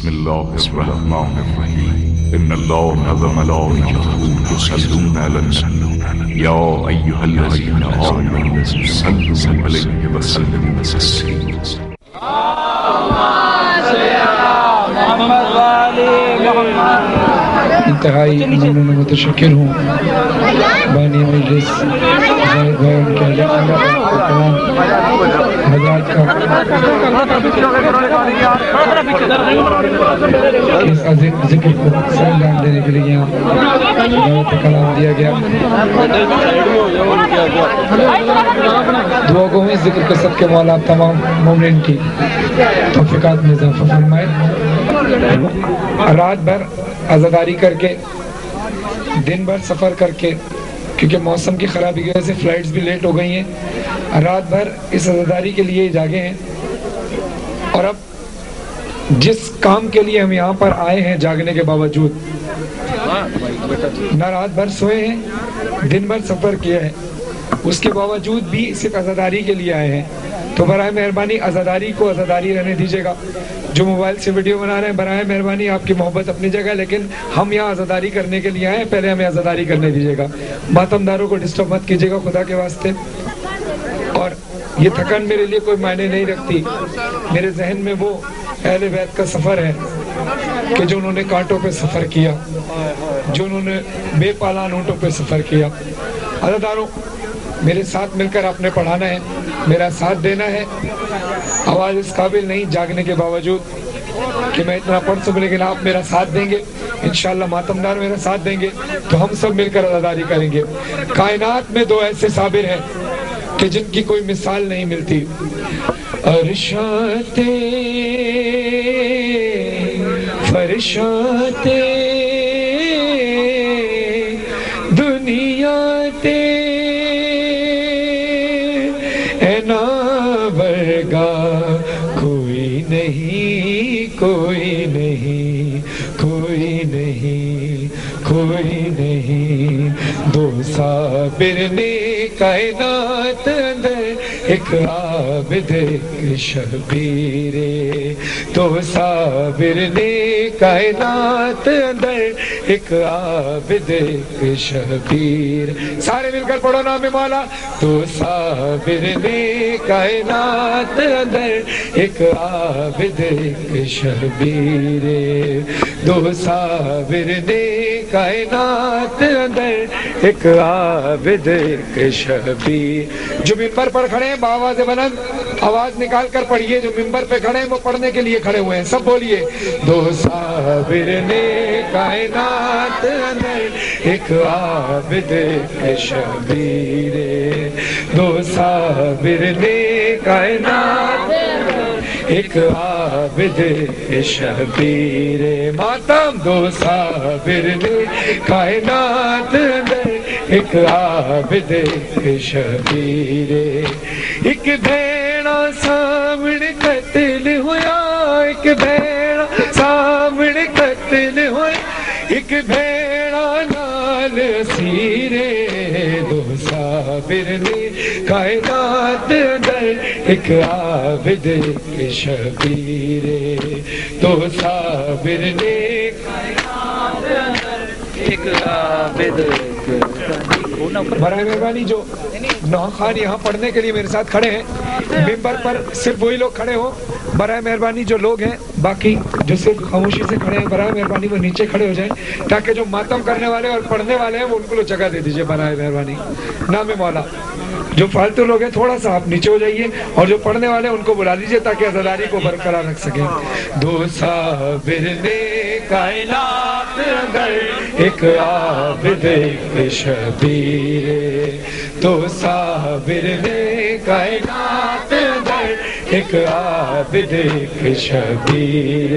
بسم الله الرحمن الرحيم إن الله وملائكته يصلون على النبي يا أيها الذين آمنوا صلوا عليه وسلموا تسليما انتہائی ممنون و متشکر ہوں بانی مجلس زاہد بھائی ان کے تمام حضرات کا اس عظیم ذکر کو سرانجام دینے کے لیے یہاں دعوت کلام دیا گیا. دعا گو اس ذکر کے صدقے مولا تمام مومنین کی توفیقات میں اضافہ فرمائے. رات بھر عزاداری کر کے دن بھر سفر کر کے کیونکہ موسم کی خرابی کی وجہ سے فلائٹس بھی لیٹ ہو گئی ہیں, رات بھر اس عزاداری کے لیے جاگے ہیں اور اب جس کام کے لیے ہم یہاں پر آئے ہیں جاگنے کے باوجود نہ رات بھر سوئے ہیں دن بھر سفر کیا ہے, اس کے باوجود بھی صرف عزاداری کے لیے آئے ہیں. تو برائے مہربانی عزاداری کو عزاداری رہنے دیجیے گا. جو موبائل سے ویڈیو بنا رہے ہیں برائے مہربانی آپ کی محبت اپنی جگہ, لیکن ہم یہاں عزاداری کرنے کے لیے آئے ہیں, پہلے ہمیں عزاداری کرنے دیجیے گا. ماتمداروں کو ڈسٹرب مت کیجیے گا خدا کے واسطے. اور یہ تھکن میرے لیے کوئی معنی نہیں رکھتی, میرے ذہن میں وہ اہل بیت کا سفر ہے کہ جو انہوں نے کانٹوں پہ سفر کیا, جو انہوں نے بے پالان اونٹوں پہ سفر کیا. عزاداروں میرے ساتھ مل کر آپ نے پڑھانا ہے, میرا ساتھ دینا ہے. آواز اس قابل نہیں جاگنے کے باوجود کہ میں اتنا پڑھ سکوں, لیکن آپ میرا ساتھ دیں گے انشاءاللہ, ماتمدار میرا ساتھ دیں گے تو ہم سب مل کر عزاداری کریں گے. کائنات میں دو ایسے صابر ہیں کہ جن کی کوئی مثال نہیں ملتی. ارشاد فرشاد دنیا تے کوئی نہیں کوئی نہیں کوئی نہیں کوئی نہیں. دو صابر نے کائنات اندر ایک عابد ایک شبیر, دو صابر نے کائنات اندر ایک عابد ایک شبیر. سارے مل کر پڑھو نام مولا. دو صابر نے کائنات اندر ایک عابد ایک شبیر, دو صابر نے کائنات اندر ایک عابد ایک شبیر. جو ممبر پر کھڑے ہیں بآواز بلند آواز نکال کر پڑھیے, جو ممبر پہ کھڑے ہیں وہ پڑھنے کے لیے کھڑے ہوئے ہیں, سب بولیے. دو صابر نے کائنات اندر ایک عابد ایک شبیر, دو صابر نے کائنات ایک عابد ایک شبیر. ماتم دو صابر نے کائنات اندر ایک عابد ایک شبیر. ایک بھیڑا سامنے قتل ہوا, ایک بھیڑا سامنے قتل ہوا, ایک بھیڑا نال اسیر. دو صابر نے کائنات اندر ایک عابد ایک شبیر, دو صابر نے کائنات اندر ایک عابد. برائے مہربانی جو نوخان یہاں پڑھنے کے لیے میرے ساتھ کھڑے ہیں ممبر پر صرف وہی لوگ کھڑے ہوں. برائے مہربانی جو لوگ ہیں باقی جو صرف خاموشی سے کھڑے ہیں برائے مہربانی وہ نیچے کھڑے ہو جائیں تاکہ جو ماتم کرنے والے اور پڑھنے والے ہیں وہ ان کو جگہ دے دیجئے برائے مہربانی. نام مولا جو فالتو لوگ ہیں تھوڑا سا آپ نیچے ہو جائیے اور جو پڑھنے والے ہیں ان کو بلا لیجئے تاکہ عزاداری کو برقرار رکھ سکیں. دو صابر نے کائنات اندر ایک عابد ایک شبیر, دو صابر نے کائنات اندر ایک عابد ایک شبیر.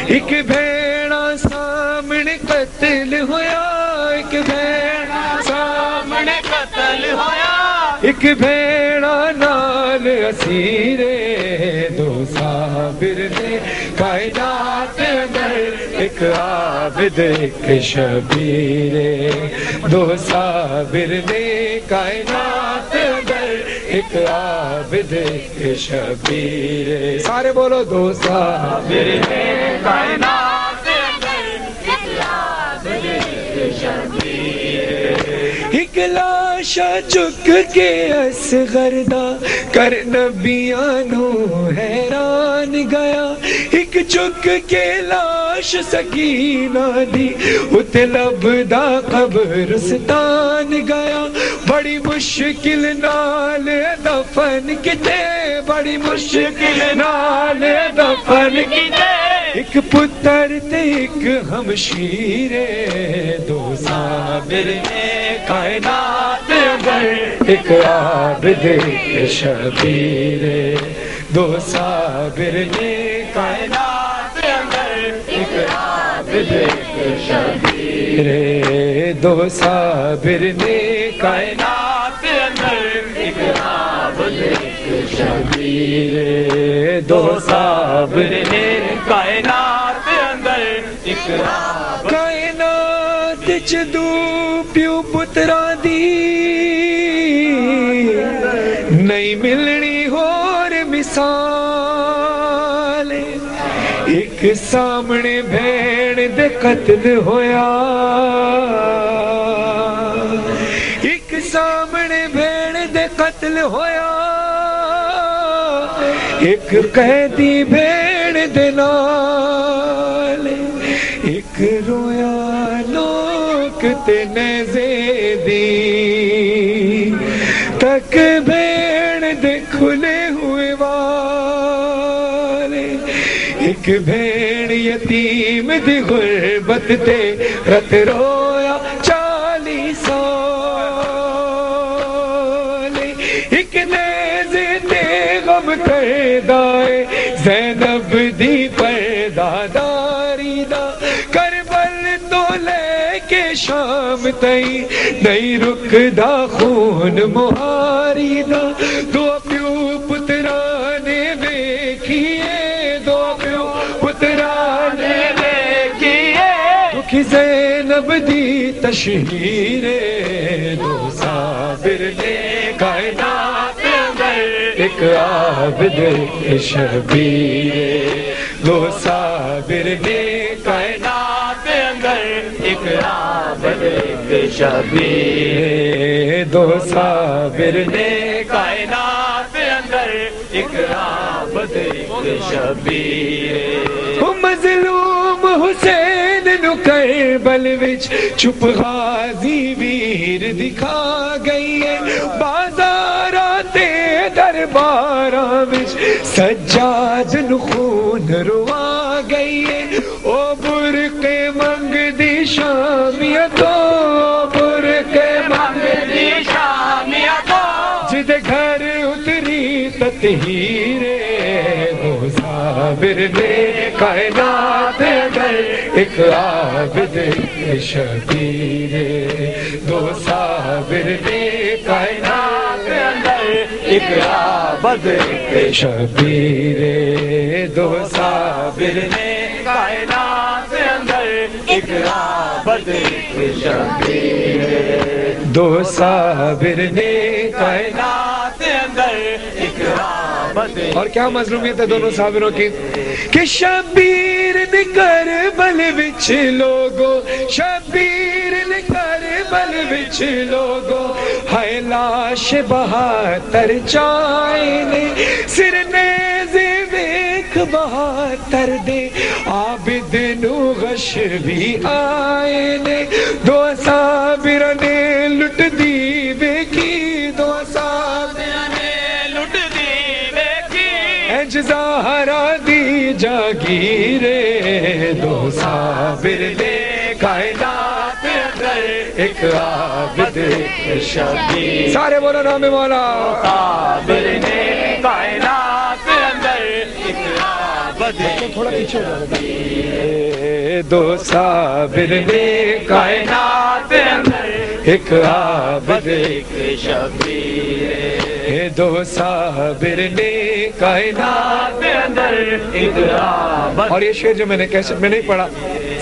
ایک بھیڑا سامنے قتل ہوا, ایک بھیڑا سامنے قتل ہوا, ایک بھیڑا نال اسیر. دو صابر نے کائنات اندر ایک عابد ایک شبیر, دو صابر نے کائنات اندر ایک عابد ایک شبیر سارے بولو دو صابر نے کائنات اندر ایک عابد ایک شبیر ایک لاشا چک کے اصغردہ کر نبیانو حیران گیا ایک چک کے لاش سکینہ دی اتے لبدا قبرستان گیا بڑی مشکل نال دفن کتے بڑی مشکل نال دفن کتے ایک پتر تے ایک ہمشیر دو صابر نے کائنات اندر ایک عابد ایک شبیر دو صابر نے کائنات اندر ایک عابد ایک شبیر دو صابر نے کائنات اندر ایک عابد ایک شبیر دو صابر نے کائنات اندر ایک عابد کائنات چدو پیو پترا دی نہیں ملنی اور مثال ایک سامنے بھیڑ دے قتل ہویا ایک سامنے بھیڑ دے قتل ہویا ایک قیدی بھیڑ دے نال ایک رویا لوک تے نیزے دی تک بھیڑ دے کھلے ہوئے والے ایک بھیڑ یتیم دی غربت تے رت رویا 40 سال ایک نیزے تے غم کردائے زینب دی پرداداری دا کربل تو لے کے شام تئی نہیں رکدا خون مہاری دا دو پیو پترانے ویکھیے دو پیو پترانے ویکھیے دکھی زینب دی تشہیر دو صابر نے کائنات اندر ایک عابد ایک شبیر دو صابر نے کائنات اندر ایک عابد ایک شبیر دو صابر نے کائنات اندر ایک عابد ایک شبیر مظلوم حسین نو کربل وچ چپ غازی ویر دکھا گئی ہے بازاراں تے درباراں وچ سجاد نو خون روا گئی ہے او برقے منگ دی شامیتو برقے منگ دی شامیتو جدے گھر اتری تطہیر دو صابر نے کائنات اندر ایک عابد ایک شبیر دو صابر نے کائنات اندر ایک عابد ایک شبیر دو صابر نے کائنات اندر ایک عابد ایک شبیر دو صابر نے کائنات اندر ایک عابد اور کیا مظلومیت ہے دونوں صابروں کی کہ شبیر نے کربل وچ لوگو شبیر نے کربل وچ لوگو ہائے لاش 72 چائے نے سر نیزے ویکھ 72 دے عابد نو غش بھی آئے نے دو صابر نے لٹ دی ویکھی دو صابر نے لٹ دی ویکھی انج زہرا دی جاگیر دو صابر نے کائنات اندر ایک عابد ایک شبیر سارے بولو نام مولا صابر نے کائنات اندر ایک عابد تھوڑا پیچھے ہو جائے دو صابر نے کائنات اندر ایک عابد ایک شبیر دو صابر نے کائنات اندر ایک عابد اور یہ شعر جو میں نے کیسٹ میں نہیں پڑھا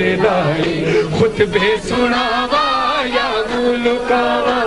ردائی خطبے سناوا یا ملکاوا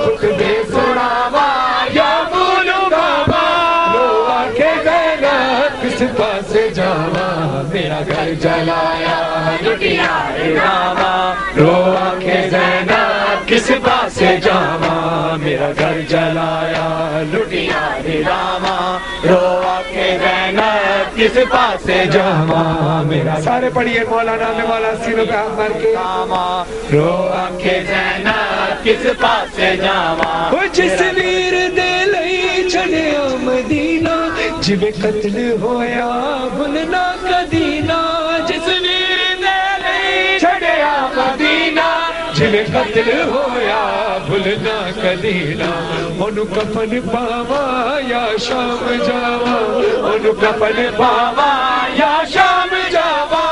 خطبے سناوا یا ملکاوا رو آنکھیں زینب کس پاس جاوا میرا گھر جلایا لٹیا راما رو آنکھیں زینب کس پاس جاوا میرا گھر جلایا لٹیا راما رو آنکھیں زینب کس پاس جاوا میرا سارے پڑھیے مولانا میں مولا سینوں پہ ہاتھ مار کے رو آنکھیں زینب کس پاس جاوا وہ جس ویر دے لئی چڑھیا مدینہ جویں قتل ہویا بھولنا کدینا جس ویر دے لئی چڑھیا مدینہ جویں قتل ہویا بھولنا کدینا انہوں کفن پاوا یا شام جاوا انہوں کفن پاوا یا شام جاوا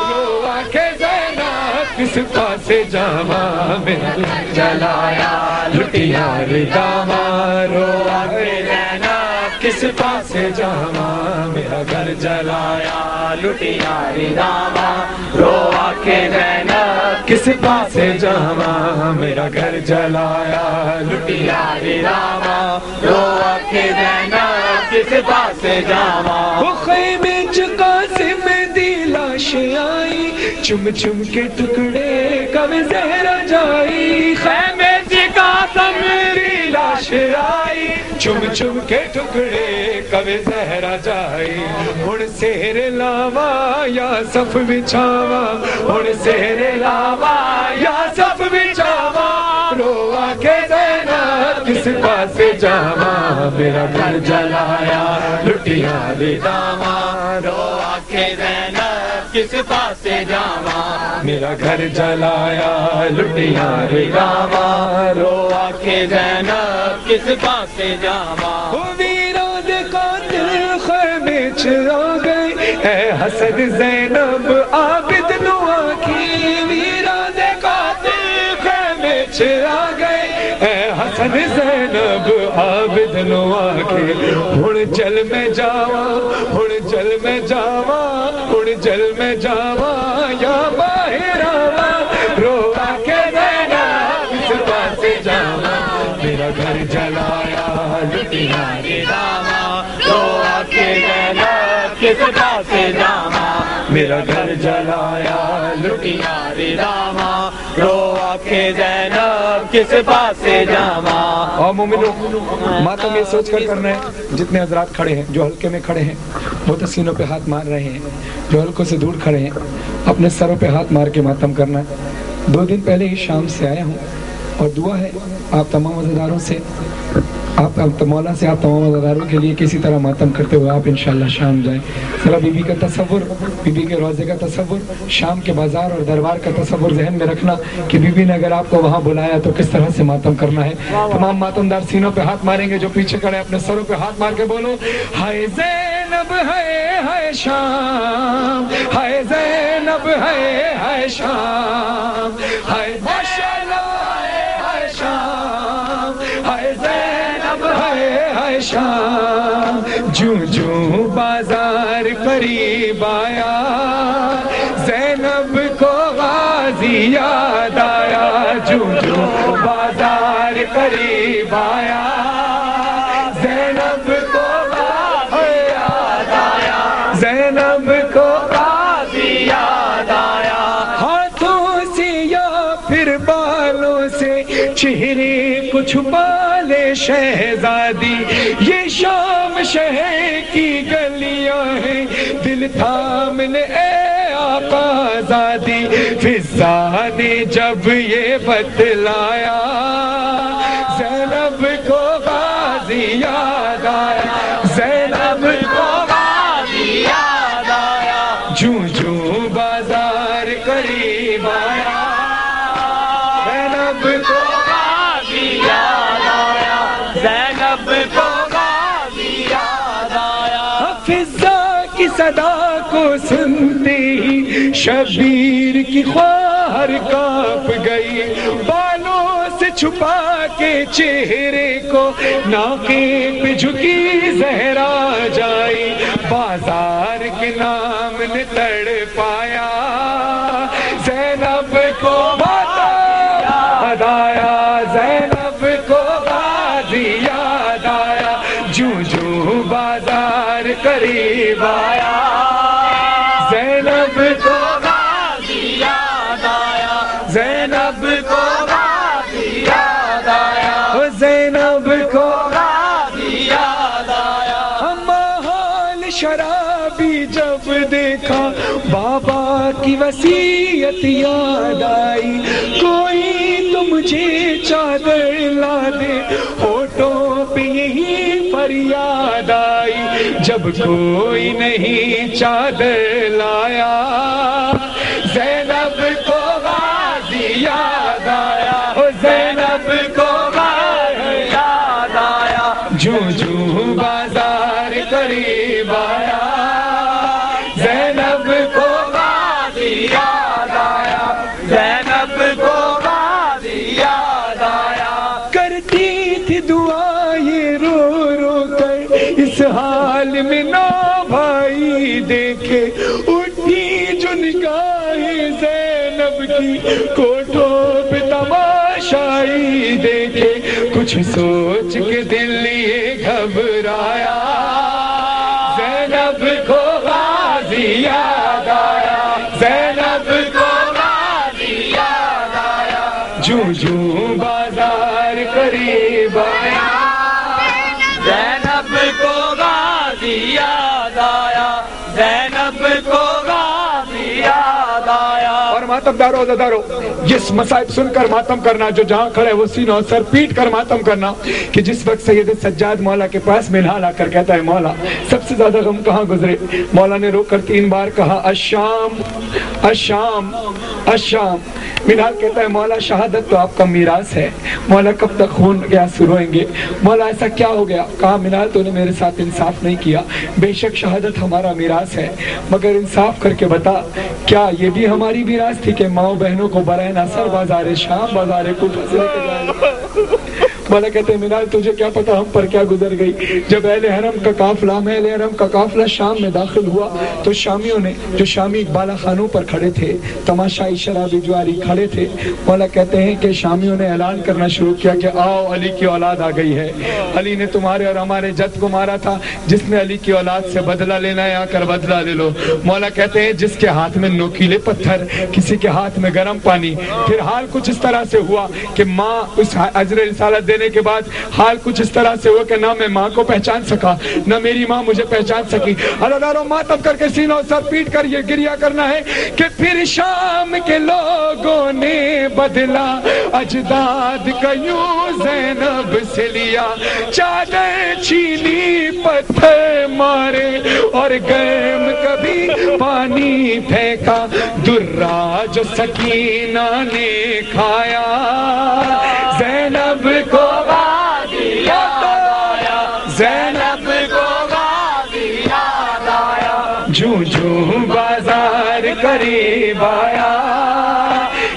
رو آنکھیں زینب کس پاس جاوا میرا گھر جلایا لٹیا رداما رو آنکھیں زینب کس پاس جاوا میرا گھر جلایا لٹیا رداما رو آنکھیں زینب کس پاس جاوا میرا گھر جلایا لٹیا رداما رو آنکھیں زینب کس پاس جاوا وہ خیمے قاسم دی لاش آئی چم چم کے ٹکڑے کب زہرا جائی خیمے قاسم دی لاش آئی چم چم کے ٹکڑے کب زہرا جائی ہن سیر لاوا یا صف بچھاوا ہن سیر لاوا یا صف بچھاوا رو آنکھیں زینب کس پاس جاوا میرا گھر جلایا لٹیا رداما رو آنکھیں زینب کس پاس جاوا میرا گھر جلایا لٹیا رداما رو آنکھیں زینب کس پاس جاوا ویروں دے قاتل خیمے چ آ گئے اے حسن زینب عابد نو آنکھی ویروں دے قاتل خیمے چ آ گئے اے حسن زینب عابد نو آنکھی ہن جل میں جاوا ہن جل میں جاوا ہن جل میں جاوا یا باہر آوا رو آنکھیں زینب کس پاس جاوا میرا گھر جلایا لٹیا رداما رو آنکھیں زینب کس پاس جاوا میرا گھر جلایا لٹیا رداما رو آنکھیں زینب کس پاس جاوا اور مومنو ماتم یہ سوچ کر کرنا ہے جتنے حضرات کھڑے ہیں جو حلقے میں کھڑے ہیں وہ تو سینوں پہ ہاتھ مار رہے ہیں جو حلقوں سے دور کھڑے ہیں اپنے سروں پہ ہاتھ مار کے ماتم کرنا ہے 2 دن پہلے ہی شام سے آیا ہوں اور دعا ہے آپ تمام عزاداروں سے آپ مولا سے آپ تمام عزاداروں کے لیے کسی طرح ماتم کرتے ہوئے آپ انشاءاللہ شام جائیں ذرا بی بی کا تصور بی بی کے روزے کا تصور شام کے بازار اور دربار کا تصور ذہن میں رکھنا کہ بی بی نے اگر آپ کو وہاں بلایا تو کس طرح سے ماتم کرنا ہے تمام ماتمدار سینوں پہ ہاتھ ماریں گے جو پیچھے کھڑے اپنے سروں پہ ہاتھ مار کے بولو ہائے زینب ہے شام ہائے زینب ہے شام ہائے ماشاءاللہ ہے شام ہائے زینب ہے شام جوں جوں بازار قریب آیا زینب کو غازی یاد آیا جوں جوں بازار قریب آیا زینب کو غازی یاد آیا زینب کو غازی یاد آیا ہاتھوں سے یا پھر بالوں سے چہرے کو چھپا لے شہزادی یہ شام شہر کی گلیاں ہیں دل تھام لے اے آقا زادی فضا نے جب یہ بتلایا زینب کو غازی یاد آیا زینب کو غازی یاد آیا جوں جوں بازار قریب آیا زینب کو غازی یاد آیا زینب کو غازی یاد آیا فضا کی صدا کو سنتے ہی شبیر کی خواہر کانپ گئی بالوں سے چھپا کے چہرے کو ناقے پہ جھکی زہرا جائی بازار کے نام نے تڑ پایا قریب آیا, زینب کو غازی یاد آیا, زینب کو غازی یاد آیا, زینب کو غازی یاد آیا. ماحول شرابی جب دیکھا بابا کی وصیت یاد آئی, کوئی تو مجھے چادر لا دے, ہونٹوں پہ یہی فریاد آئی. جب کوئی نہیں چادر لایا, زینب کو غازی یاد آیا, زینب کو غازی یاد آیا. جو بازار قریب آیا, زینب کو غازی یاد آیا, زینب کو غازی یاد آیا. کرتی تھی دعا یہ رو رو کر, اس حال میں نہ بھائی دیکھے, اٹھی جو نگاہیں زینب کی, کوٹھوں پہ تماشائی دیکھے. کچھ سوچ کے دل یہ گھبرایا, زینب کو غازی یاد آیا, زینب کو غازی یاد آیا. جو بازار قریب آیا, زینب کو غازی یاد آیا, زینب کو غازی یاد آیا. اور ماتم دارو عزادارو, جس مصائب سن کر ماتم کرنا, جو جہاں کھڑے وہ سینوں سر پیٹ کر ماتم کرنا, کہ جس وقت سید سجاد مولا کے پاس منہال آ کر کہتا ہے مولا سب سے زیادہ غم کہاں گزرے, مولا نے رو کر 3 بار کہا الشام الشام الشام. منہال کہتا ہے مولا شہادت تو آپ کا میراث ہے, مولا کب تک خون کے آنسو روئیں گے, مولا ایسا کیا ہو گیا. کہا منہال تو نے میرے ساتھ انصاف نہیں کیا, بے شک شہادت ہمارا میراث ہے, مگر انصاف کر کے بتا کیا یہ بھی ہماری میراث تھی کہ ماؤں بہنوں کو برائے ناصر بازار شام بازار کوفہ سے لے کے جائیں. مولا کہتے ہیں منال تجھے کیا پتا ہم پر کیا گزر گئی. جب اہل حرم کا قافلہ اہل حرم کا قافلہ شام میں داخل ہوا تو شامیوں نے, جو شامی بالا خانوں پر کھڑے تھے, تماشائی شرابی جواری کھڑے تھے, مولا کہتے ہیں کہ شامیوں نے اعلان کرنا شروع کیا کہ آؤ علی کی اولاد آ گئی ہے, علی نے تمہارے اور ہمارے جد کو مارا تھا, جس نے علی کی اولاد سے بدلہ لینا ہے آ کر بدلہ لے لو. مولا کہتے ہیں جس کے ہاتھ میں نوکیلے پتھر, کسی کے ہاتھ میں گرم پانی. پھر حال کچھ اس طرح سے ہوا کہ ماں اس اجر رسالت دینے کے بعد حال کچھ اس طرح سے ہوا کہ نہ میں ماں کو پہچان سکا, نہ میری ماں مجھے پہچان سکی. عزادارو ماتم کر کے سینوں سر پیٹ کر یہ گریہ کرنا ہے کہ پھر شام کے لوگوں نے بدلا اجداد کا یوں زینب سے لیا, چادر چھینی پتھر مارے اور گرم کبھی پانی پھینکا, درہ جو سکینہ نے کھایا, زینب کو غازی یاد آیا, زینب کو غازی یاد آیا. جو بازار قریب آیا,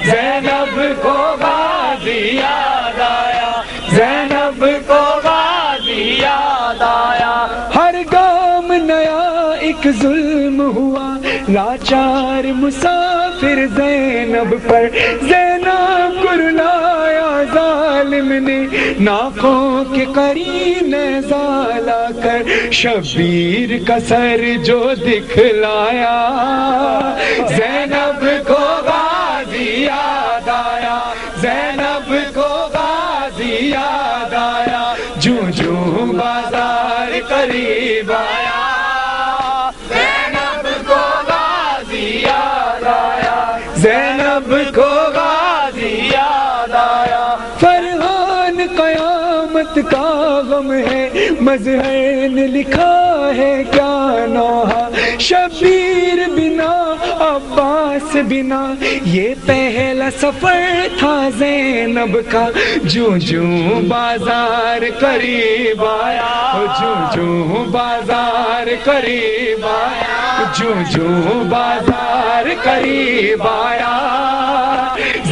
زینب کو غازی یاد آیا, زینب کو غازی یاد آیا. ہر گام نیا ایک ظلم ہوا, لاچار مسافر زینب پر, زینب کرلایا ظالم نے, ناکوں کے قرین زالا کر شبیر کا سر جو دکھلایا, زینب کو غازی یاد آیا, زینب کو غازی یاد آیا. جو بازار قریب آیا, زینب کو غازی یاد آیا, زینب کو غازی یاد آیا. فرحان قیامت کا غم ہے, مظہر نے لکھا ہے کیا نوحہ, شبیر بنا عباس بنا یہ پہلا سفر تھا زینب کا. جو بازار قریب آیا, جو بازار قریب آیا, جو بازار قریب آیا,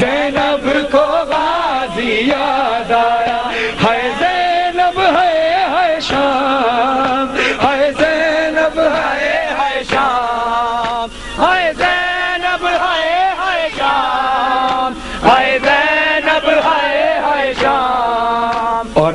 زینب کو غازی یاد آیا. ہائے زینب ہائے شام, ہائے زینب ہائے شام, ہائے زینب ہائے شام, ہائے زینب ہائے شام. اور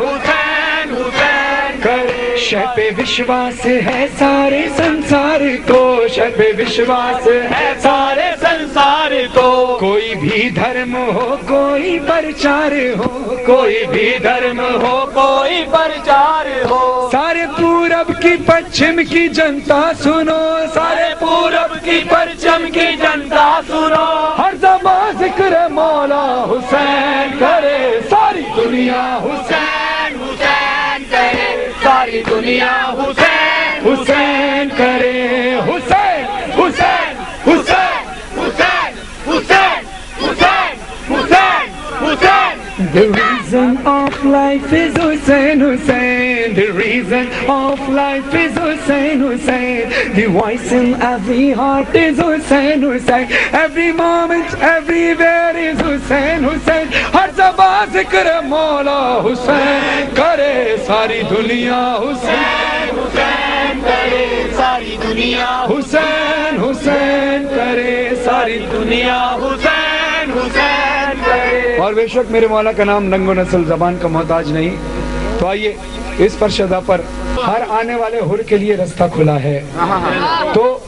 حسین حسین کرے شہ پہ وشواس ہے سارے سنسار کو شہ پہ وشواس ہے سارے سنسار کو کوئی بھی دھرم ہو کوئی پرچار ہو کوئی بھی دھرم ہو کوئی پرچار ہو سارے پورب کی پچھم کی جنتا سنو سارے پورب کی پچھم کی جنتا سنو ہر زبان ذکر مولا حسین کرے ساری دنیا حسین حسین کرے ساری دنیا حسین حسین کرے حسین حسین حسین حسین حسین حسین حسین حسین The reason of life is Hussein, Hussein. The reason of life is Hussein, Hussein. The voice in every heart is Hussein, Hussein. Every moment, everywhere is Hussein, Hussein. ہر زبان ذکر مولا حسین کرے ساری دنیا حسین حسین کرے ساری دنیا حسین حسین کرے ساری دنیا حسین حسین کرے. اور بے شک میرے مولا کا نام ننگ و نسل زبان کا محتاج نہیں. تو آئیے اس پر شدا پر ہر آنے والے حر کے لیے رستہ کھلا ہے. تو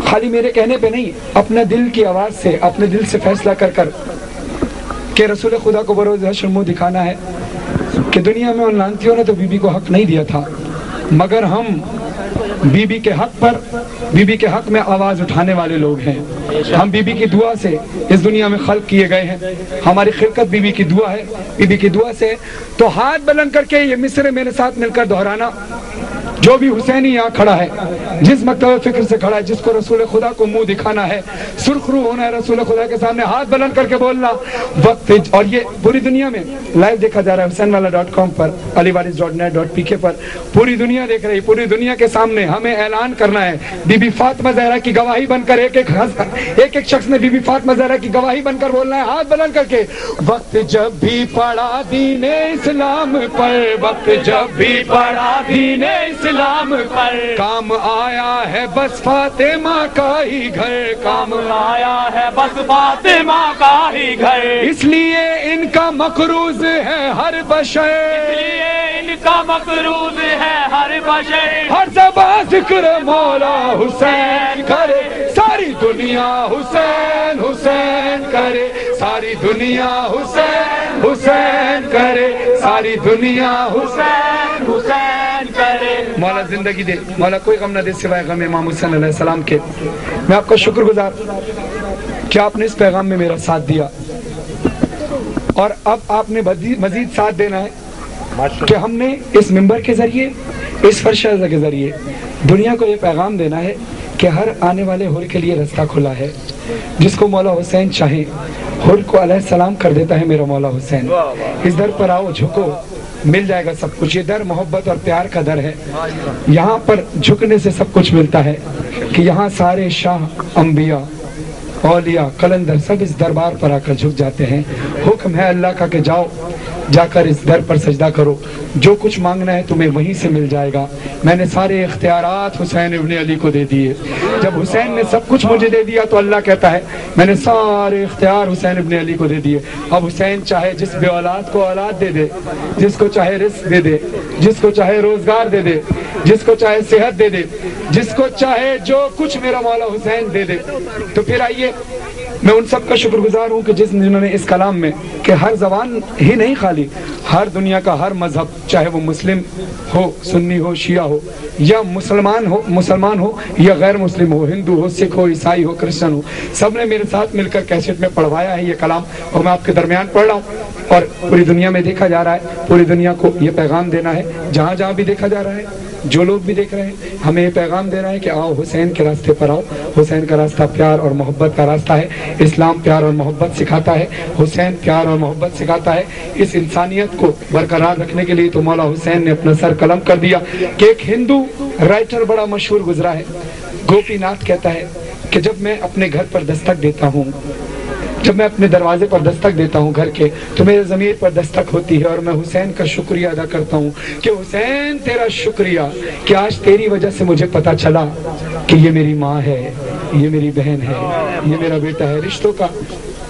خالی میرے کہنے پہ نہیں، اپنا دل کی آواز سے اپنے دل سے فیصلہ کر کر کہ رسول خدا کو بروز حشر منہ دکھانا ہے کہ دنیا میں ان لعنتیوں نے تو بی بی کو حق نہیں دیا تھا، مگر ہم بی بی کے حق پر بی بی کے حق میں آواز اٹھانے والے لوگ ہیں. ہم بی بی کی دعا سے اس دنیا میں خلق کیے گئے ہیں. ہماری خلقت بی بی کی دعا ہے، بی بی کی دعا سے. تو ہاتھ بلند کر کے یہ مصرع میرے ساتھ مل کر دہرانا. جو بھی حسینی یہاں کھڑا ہے، جس مکتب فکر سے کھڑا ہے، جس کو رسول خدا کو منہ دکھانا ہے، سرخ رو ہونا ہے رسول خدا کے سامنے، ہاتھ بلند کر کے بولنا وقت. اور یہ پوری دنیا میں لائیو دیکھا جا رہا ہے husainwala.com پر، aliwaris.net.pk پر. پوری دنیا دیکھ رہی. پوری دنیا کے سامنے ہمیں اعلان کرنا ہے بی بی فاطمہ زہرا کی گواہی بن کر. ایک شخص نے بی بی فاطمہ زہرا کی گواہی بن کر بولنا ہے ہاتھ بلند کر کے. وقت جب بھی پڑا دین اسلام پر، وقت جب بھی پڑا دین اسلام پر، کام آیا ہے بس فاطمہ کا ہی گھر، کام آیا ہے بس فاطمہ کا ہی گھر. اس لیے ان کا مقروض ہے ہر بشر، اس لیے ان کا مقروض ہے ہر بشر. ہر زبان ذکر مولا حسین کرے ساری دنیا حسین حسین کرے ساری دنیا حسین حسین کرے ساری دنیا حسین حسین کرے. مولا زندگی دے، مولا کوئی غم نہ دے سوائے غم امام حسین علیہ السلام کے. میں آپ کا شکر گزار کہ آپ نے اس پیغام میں میرا ساتھ دیا، اور اب آپ نے مزید ساتھ دینا ہے کہ ہم نے اس منبر کے ذریعے، اس فرش کے ذریعے دنیا کو یہ پیغام دینا ہے کہ ہر آنے والے حر کے لیے رستہ کھلا ہے. جس کو مولا حسین چاہے حر کو علیہ السلام کر دیتا ہے میرا مولا حسین. اس در پر آؤ جھکو، مل جائے گا سب کچھ. یہ در محبت اور پیار کا در ہے. یہاں پر جھکنے سے سب کچھ ملتا ہے کہ یہاں سارے شاہ، انبیاء، اولیاء، قلندر سب اس دربار پر آ کر جھک جاتے ہیں. حکم ہے اللہ کا کہ جاؤ، جا کر اس در پر سجدہ کرو، جو کچھ مانگنا ہے تمہیں وہیں سے مل جائے گا. میں نے سارے اختیارات حسین ابن علی کو دے دیے. جب حسین نے سب کچھ مجھے دے دیا تو اللہ کہتا ہے میں نے سارے اختیار حسین ابن علی کو دے دیے. اب حسین چاہے جس بے اولاد کو اولاد دے دے، جس کو چاہے رزق دے دے، جس کو چاہے روزگار دے دے، جس کو چاہے صحت دے دے، جس کو چاہے جو کچھ میرا مولا حسین دے دے. تو پھر آئیے میں ان سب کا شکر گزار ہوں کہ جنہوں نے اس کلام میں کہ ہر زبان ہی نہیں، خالی ہر دنیا کا ہر مذہب، چاہے وہ مسلم ہو، سنی ہو، شیعہ ہو، یا مسلمان ہو یا غیر مسلم ہو، ہندو ہو، سکھ ہو، عیسائی ہو، کرسچن ہو، سب نے میرے ساتھ مل کر کیسٹ میں پڑھوایا ہے یہ کلام، اور میں آپ کے درمیان پڑھ رہا ہوں. اور پوری دنیا میں دیکھا جا رہا ہے، پوری دنیا کو یہ پیغام دینا ہے. جہاں جہاں بھی دیکھا جا رہا ہے، جو لوگ بھی دیکھ رہے ہیں، ہمیں یہ پیغام دینا ہے کہ آؤ حسین کے راستے پر آؤ. حسین کا راستہ پیار اور محبت کا راستہ ہے. اسلام پیار اور محبت سکھاتا ہے، حسین پیار اور محبت سکھاتا ہے. اس انسانیت کو برقرار رکھنے کے لیے تو مولا حسین نے اپنا سر قلم کر دیا. کہ ایک ہندو رائٹر بڑا مشہور گزرا ہے، گوپی ناتھ، کہتا ہے کہ جب میں اپنے گھر پر دستک دیتا ہوں، جب میں اپنے دروازے پر دستک دیتا ہوں گھر کے، تو میرے ضمیر پر دستک ہوتی ہے اور میں حسین کا شکریہ ادا کرتا ہوں کہ حسین تیرا شکریہ کہ آج تیری وجہ سے مجھے پتا چلا کہ یہ میری ماں ہے، یہ میری بہن ہے، یہ میرا بیٹا ہے. رشتوں کا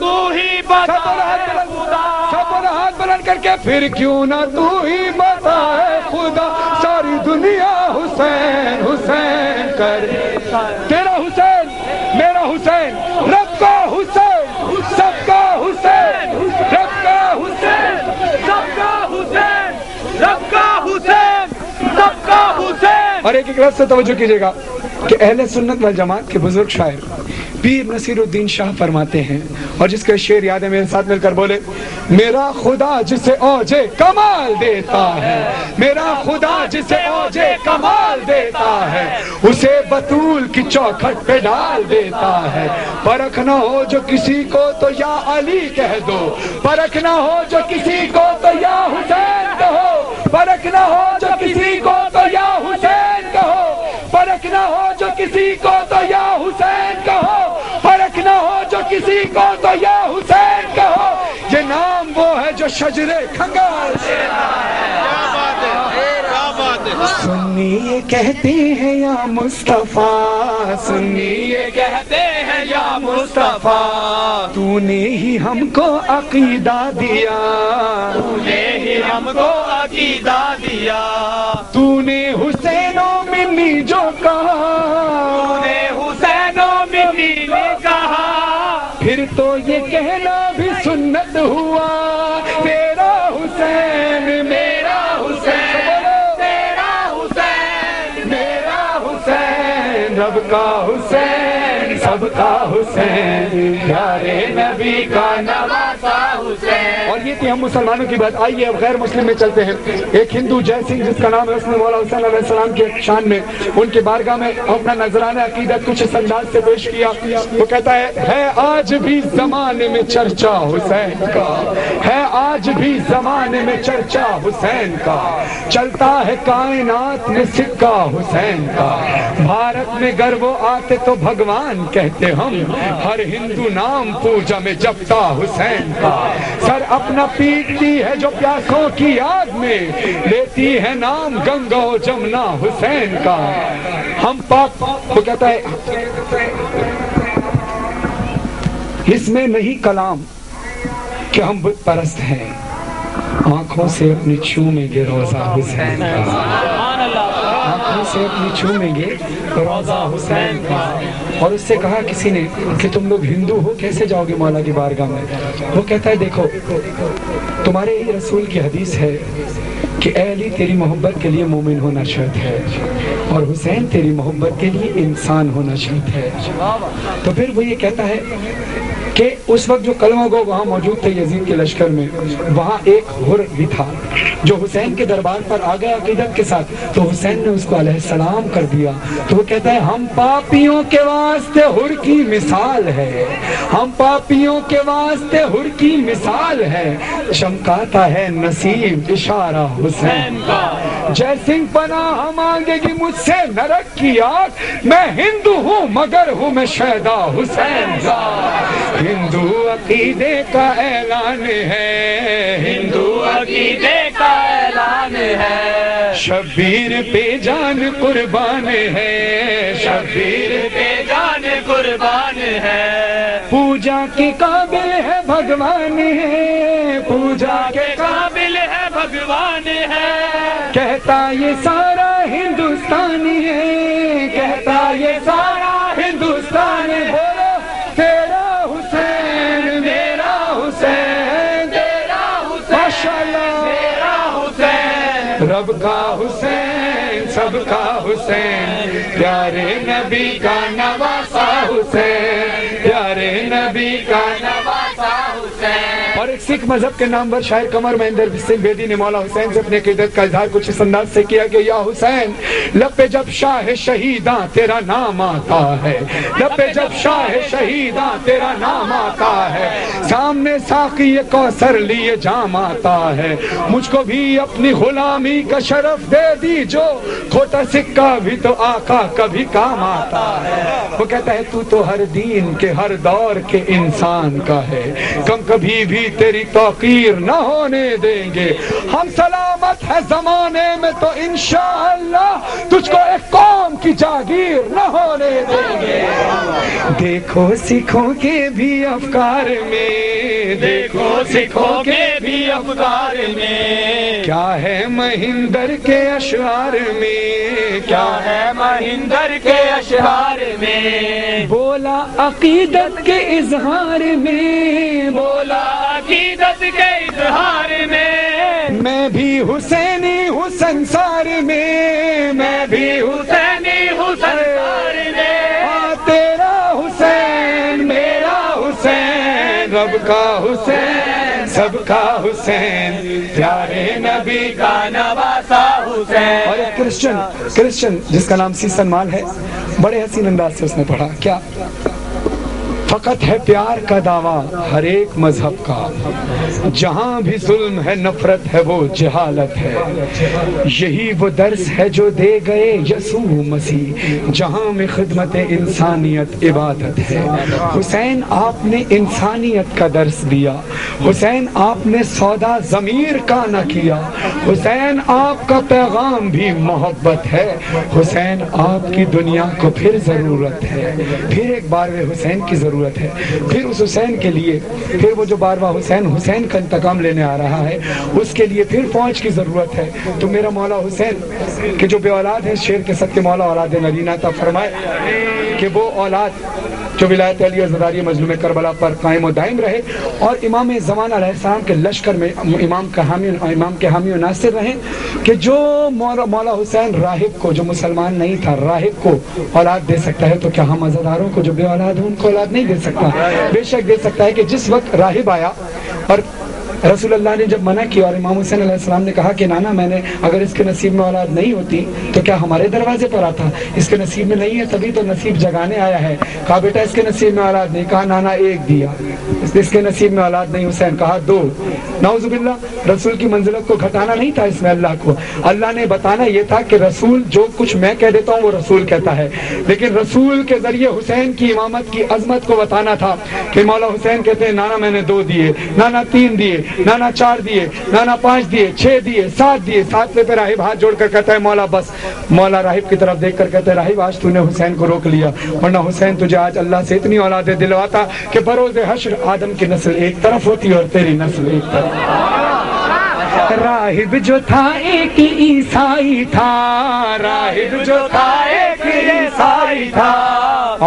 تو ہی بتائے خدا، سب ہاتھ بلند کر کے پھر کیوں نہ تو ہی بتائے خدا، ساری دنیا حسین حسین کر، تیرا حسین میرا حسین، رب کا حسین سب کا حسین، رب کا حسین سب کا حسین، رب کا حسین، سب کا حسین۔ اور ایک لفظ سے توجہ کیجئے گا کہ اہل سنت والجماعت کے بزرگ شاعر پیر نصیر الدین شاہ فرماتے ہیں، اور جس کا شعر یاد ہے میرے ساتھ مل کر بولے، میرا خدا جسے اوجے کمال دیتا ہے، میرا خدا جسے اوجے کمال دیتا ہے، اسے بطول کی چوکھٹ پہ ڈال دیتا ہے، فرق نہ ہو جو کسی کو تو یا علی کہہ دو، فرق نہ ہو جو کسی کو تو یا حسین کہو، فرق نہ ہو جو کسی کو تو یا حسین کہو، فرق نہ ہو جو کسی کو تو یا حسین کہو، فرق نہ ہو جو کسی کو تو یا حسین کہو، یہ نام وہ ہے جو شجرے کھنگال دیتا ہے۔ سنی یہ کہتے ہیں یا مصطفیٰ، سنی یہ کہتے ہیں یا مصطفیٰ، تو نے ہی ہم کو عقیدہ دیا، تو نے ہی ہم کو عقیدہ دیا، تو نے حسین و منی جو کہا، تو نے حسین و منی نے کہا، پھر تو یہ کہنا بھی سنت ہوا، تیرا حسین میرا حسین، تیرا حسین میرا حسین، رب کا حسین سب کا حسین، پیارے نبی کا نواسا حسین۔ اور یہ تھی ہم مسلمانوں کی بات۔ آئیے اب غیر مسلم میں چلتے ہیں۔ ایک ہندو جے سنگھ جس کا نام ہے، اس نے مولا حسین علیہ السلام کے شان میں ان کی بارگاہ میں اپنا نذرانہ عقیدت کچھ اس انداز سے پیش کیا۔ وہ کہتا ہے آج بھی زمانے میں چرچا حسین کا، ہے آج بھی زمانے میں چرچا حسین کا، چلتا ہے کائنات میں سکہ حسین کا، بھارت میں گر وہ آتے تو بھگوان کہتے ہم، ہر ہندو نام پوجا میں جپتا حسین کا، سر اپنا پیٹتی ہے جو پیاسوں کی یاد میں، لیتی ہے نام گنگا و جمنا حسین کا، ہم پاک۔ وہ کہتا ہے اس میں نہیں کلام کہ ہم بت پرست ہیں، آنکھوں سے اپنی چومیں گے روزہ حسین کا، آنکھوں سے اپنی چومیں گے روزہ حسین کا۔ اور اس سے کہا کسی نے کہ تم لوگ ہندو ہو، کیسے جاؤ گے مولا کی بارگاہ میں؟ وہ کہتا ہے دیکھو تمہارے ہی رسول کی حدیث ہے کہ اے علی تیری محبت کے لیے مومن ہونا شرط ہے، اور حسین تیری محبت کے لیے انسان ہونا شرط ہے۔ تو پھر وہ یہ کہتا ہے کہ اس وقت جو کلمہ گو وہاں موجود تھے یزید کے لشکر میں، وہاں ایک حر بھی تھا جو حسین کے دربار پر آ گیا عقیدت کے ساتھ، تو حسین نے اس کو علیہ السلام کر دیا۔ تو وہ کہتا ہے ہم پاپیوں کے واسطے حر کی مثال ہے، ہم پاپیوں کے واسطے حر کی مثال ہے، چمکاتا ہے نصیب اشارہ حسین کا، جے سنگھ پناہ مانگے گی مجھ سے نرک کی آگ، میں ہندو ہوں مگر ہوں میں شہدا حسین کا، ہندو عقیدے کا اعلان ہے، ہندو عقیدے کا اعلان ہے، شبیر پہ جان قربان ہے، شبیر پہ جان قربان ہے، پوجا کے قابل ہے بھگوان ہے، پوجا کے قابل ہے بھگوان ہے، کہتا یہ سارا ہندوستانی ہے، کہتا یہ سارا ہندوستان ہے، بولو تیرا حسین میرا حسین، تیرا حسین ماشاءاللہ میرا حسین، رب کا حسین سب کا حسین، پیارے نبی کا نواسا حسین، پیارے نبی کا نواسا حسین۔ اور ایک سکھ مذہب کے نامور شاعر قمر مہندر سنگھ بیدی نے مولا حسین سے اپنے عقیدت کا اظہار کچھ اس انداز سے کیا کہ یا حسین لب پہ جب شاہ شہیداں تیرا نام آتا ہے، لب پہ جب شاہ شہیداں تیرا نام آتا ہے، سامنے ساقی کوثر لیے جام آتا ہے، مجھ کو بھی اپنی غلامی کا شرف دے دی جو کھوٹا سکہ بھی تو آقا کبھی کام آتا ہے۔ وہ کہتا ہے تو ہر دین کے ہر دور کے انسان کا ہے، کم کبھی بھی تیری توقیر نہ ہونے دیں گے، ہم سلامت ہے زمانے میں تو انشاءاللہ تجھ کو ایک قوم کی جاگیر نہ ہونے دیں گے۔ دیکھو سکھوں کے بھی افکار میں، دیکھو سکھوں کے بھی افکار میں، کیا ہے مہندر کے اشعار میں، کیا ہے مہندر کے اشعار میں، بولا عقیدت کے اظہار میں، بولا عقیدت کے اظہار میں، میں بھی حسینی ہوں سنسار میں، میں بھی حسینی ہوں سنسار میں، تیرا حسین میرا حسین، رب کا حسین سب کا حسین، پیارے نبی کا نواسا حسین۔ اور ایک کرسچن جس کا نام سیسن مال ہے، بڑے حسین انداز سے اس نے پڑھا کیا؟ فقط ہے پیار کا دعویٰ ہر ایک مذہب کا، جہاں بھی ظلم ہے نفرت ہے وہ جہالت ہے، یہی وہ درس ہے جو دے گئے یسوع مسیح، جہاں میں خدمت انسانیت عبادت ہے۔ حسین آپ نے انسانیت کا درس دیا، حسین آپ نے سودا ضمیر کا نہ کیا، حسین آپ کا پیغام بھی محبت ہے، حسین آپ کی دنیا کو پھر ضرورت ہے، پھر ایک بار حسین کی ضرورت ہے، پھر اس حسین کے لیے، پھر وہ جو بارواں حسین کا انتقام لینے آ رہا ہے، اس کے لیے پھر فوج کی ضرورت ہے۔ تو میرا مولا حسین کہ جو بے اولاد ہے، شیر کے صدقے مولا اولاد نرینہ عطا فرمائے کہ وہ اولاد جو ولایت علی ازداری مظلوم کربلا پر قائم و دائم رہے، اور امام زمان علیہ السلام کے لشکر میں امام کے حامی و ناصر رہیں، کہ جو مولا حسین راہب کو، جو مسلمان نہیں تھا، راہب کو اولاد دے سکتا ہے، تو کیا ہم عزاداروں کو جو بے اولاد ہیں ان کو اولاد نہیں دے سکتا؟ بے شک دے سکتا ہے۔ کہ جس وقت راہب آیا اور رسول اللہ نے جب منع کیا اور امام حسین علیہ السلام نے کہا کہ نانا میں نے اگر اس کے نصیب میں اولاد نہیں ہوتی تو کیا ہمارے دروازے پر آتا؟ اس کے نصیب میں نہیں ہے تبھی تو نصیب جگانے آیا ہے۔ کہا بیٹا اس کے نصیب میں اولاد نہیں، کہا نانا ایک دیا۔ اس کے نصیب میں اولاد نہیں حسین، کہا دو۔ نعوذ باللہ، رسول کی منزلت کو گھٹانا نہیں تھا اس میں اللہ کو، اللہ نے بتانا یہ تھا کہ رسول جو کچھ میں کہہ دیتا ہوں وہ رسول کہتا ہے، لیکن رسول کے ذریعے حسین کی امامت کی عظمت کو بتانا تھا کہ مولا حسین کہتے ہیں نانا میں نے 2 دیے، نانا 3 دیے، نانا 4 دیے، نانا 5 دیے، 6 دیے، 7 دیے۔ 7ویں پہ راہب ہاتھ جوڑ کر کہتا ہے مولا بس۔ مولا راہب کی طرف دیکھ کر کہتے ہیں راہب آج تو نے حسین کو روک لیا، ورنہ حسین تجھے آج اللہ سے اتنی اولادیں دلواتا کہ بروز حشر آدم کی نسل ایک طرف ہوتی اور تیری نسل ایک طرف۔ راہب جو تھا ایک عیسائی تھا، راہب جو تھا ایک عیسائی تھا،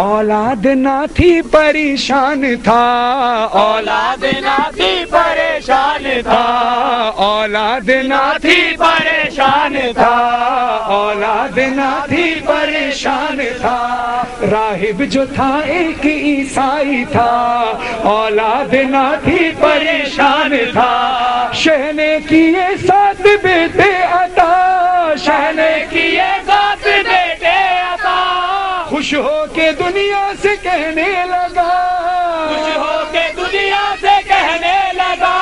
اولاد نہ تھی پریشان تھا، اولاد نہ تھی پریشان تھا، اولاد نہ تھی پریشان تھا، اولاد نہ تھی پریشان تھا۔ راہب جو تھا ایک عیسائی تھا، اولاد نہ تھی پریشان تھا، شہ نے کیے 7 بیٹے عطا، شہ نے کیے 7 بیٹے عطا، خوش ہو کے دنیا سے کہنے لگا، خوش ہو کے دنیا سے کہنے لگا،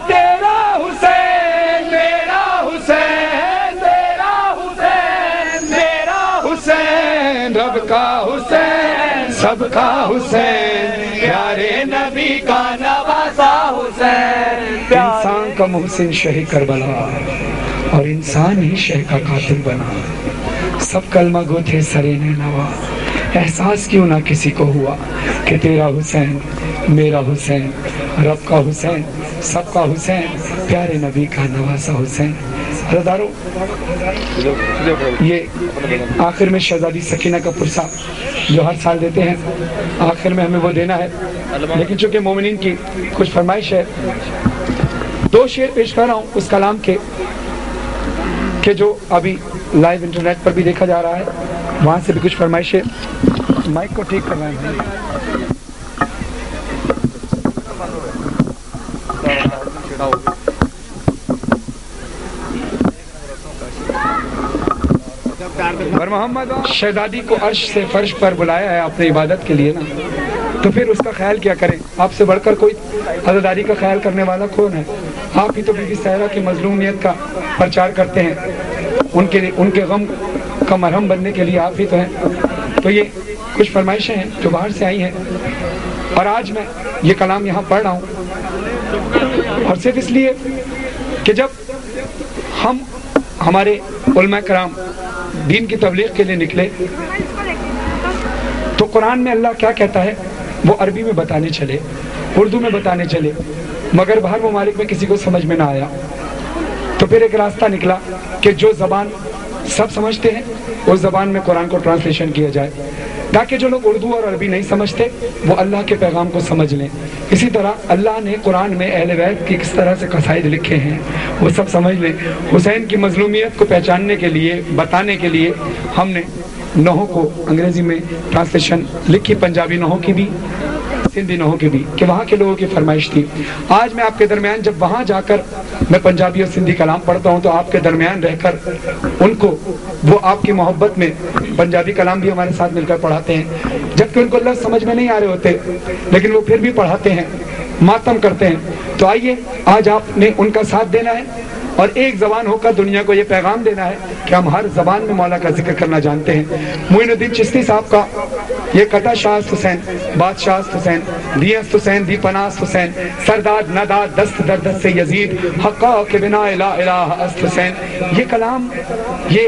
تیرا حسین میرا حسین، تیرا حسین میرا حسین، رب کا حسین سب کا حسین، پیارے نبی کا نواسا حسین۔ انسان کا محسن شہ کربلا اور انسان ہی شہ کا قاتل بنا، سب کلمہ گو تھے سرے نینوا، احساس کیوں نہ کسی کو ہوا کہ تیرا حسین میرا حسین، رب کا حسین سب کا حسین، پیارے نبی کا نواسا حسین۔ عزادارو، یہ آخر میں شہزادی سکینہ کا پرسہ جو ہر سال دیتے ہیں، آخر میں ہمیں وہ دینا ہے، لیکن چونکہ مومنین کی کچھ فرمائش ہے، 2 شعر پیش کر رہا ہوں اس کلام کے کہ جو ابھی لائیو انٹرنیٹ پر بھی دیکھا جا رہا ہے، وہاں سے بھی کچھ فرمائش ہے۔ مائک کو ٹھیک کرنا ہے۔ محمد شہزادی کو عرش سے فرش پر بلایا ہے اپنے عبادت کے لیے نا، تو پھر اس کا خیال کیا کریں؟ آپ سے بڑھ کر کوئی عزاداری کا خیال کرنے والا کون ہے؟ آپ ہی تو بی بی سہرا کی مظلومیت کا پرچار کرتے ہیں، ان کے غم کا مرہم بننے کے لیے آپ ہی تو ہیں۔ تو یہ کچھ فرمائشیں ہیں جو باہر سے آئی ہیں، اور آج میں یہ کلام یہاں پڑھ رہا ہوں، اور صرف اس لیے کہ جب ہم ہمارے علماء کرام دین کی تبلیغ کے لیے نکلے تو تو قرآن میں اللہ کیا کہتا ہے وہ عربی میں بتانے چلے، اردو میں بتانے چلے، مگر باہر ممالک میں کسی کو سمجھ میں نہ آیا، تو پھر ایک راستہ نکلا کہ جو زبان سب سمجھتے ہیں اس زبان میں قرآن کو ٹرانسلیشن کیا جائے، تاکہ جو لوگ اردو اور عربی نہیں سمجھتے وہ اللہ کے پیغام کو سمجھ لیں۔ اسی طرح اللہ نے قرآن میں اہل بیت کی کس طرح سے قصائد لکھے ہیں وہ سب سمجھ لیں۔ حسین کی مظلومیت کو پہچاننے کے لیے، بتانے کے لیے ہم نے نحو کو انگریزی میں ٹرانسلیشن لکھی، پنجابی نحو کی بھی، سندھی نحو کی بھی، کہ وہاں کے لوگوں کی فرمائش تھی۔ آج میں آپ کے درمیان جب وہاں جا کر میں پنجابی اور سندھی کلام پڑھتا ہوں تو آپ کے درمیان رہ کر ان کو وہ آپ کی محبت میں پنجابی کلام بھی ہمارے ساتھ مل کر پڑھاتے ہیں، جبکہ ان کو لفظ سمجھ میں نہیں آ رہے ہوتے لیکن وہ پھر بھی پڑھاتے ہیں، ماتم کرتے ہیں۔ تو آئیے آج آپ نے ان کا ساتھ دینا ہے اور ایک زبان ہو کر دنیا کو یہ پیغام دینا ہے کہ ہم ہر زبان میں مولا کا ذکر کرنا جانتے ہیں۔ معین الدین چشتی صاحب کا یہ قطع شاست حسین، بادشاہست حسین، دیست حسین، دی پناست حسین، سرداد نداد دست در دست سے یزید، حقا کے بنا الہ الہ است حسین، یہ کلام یہ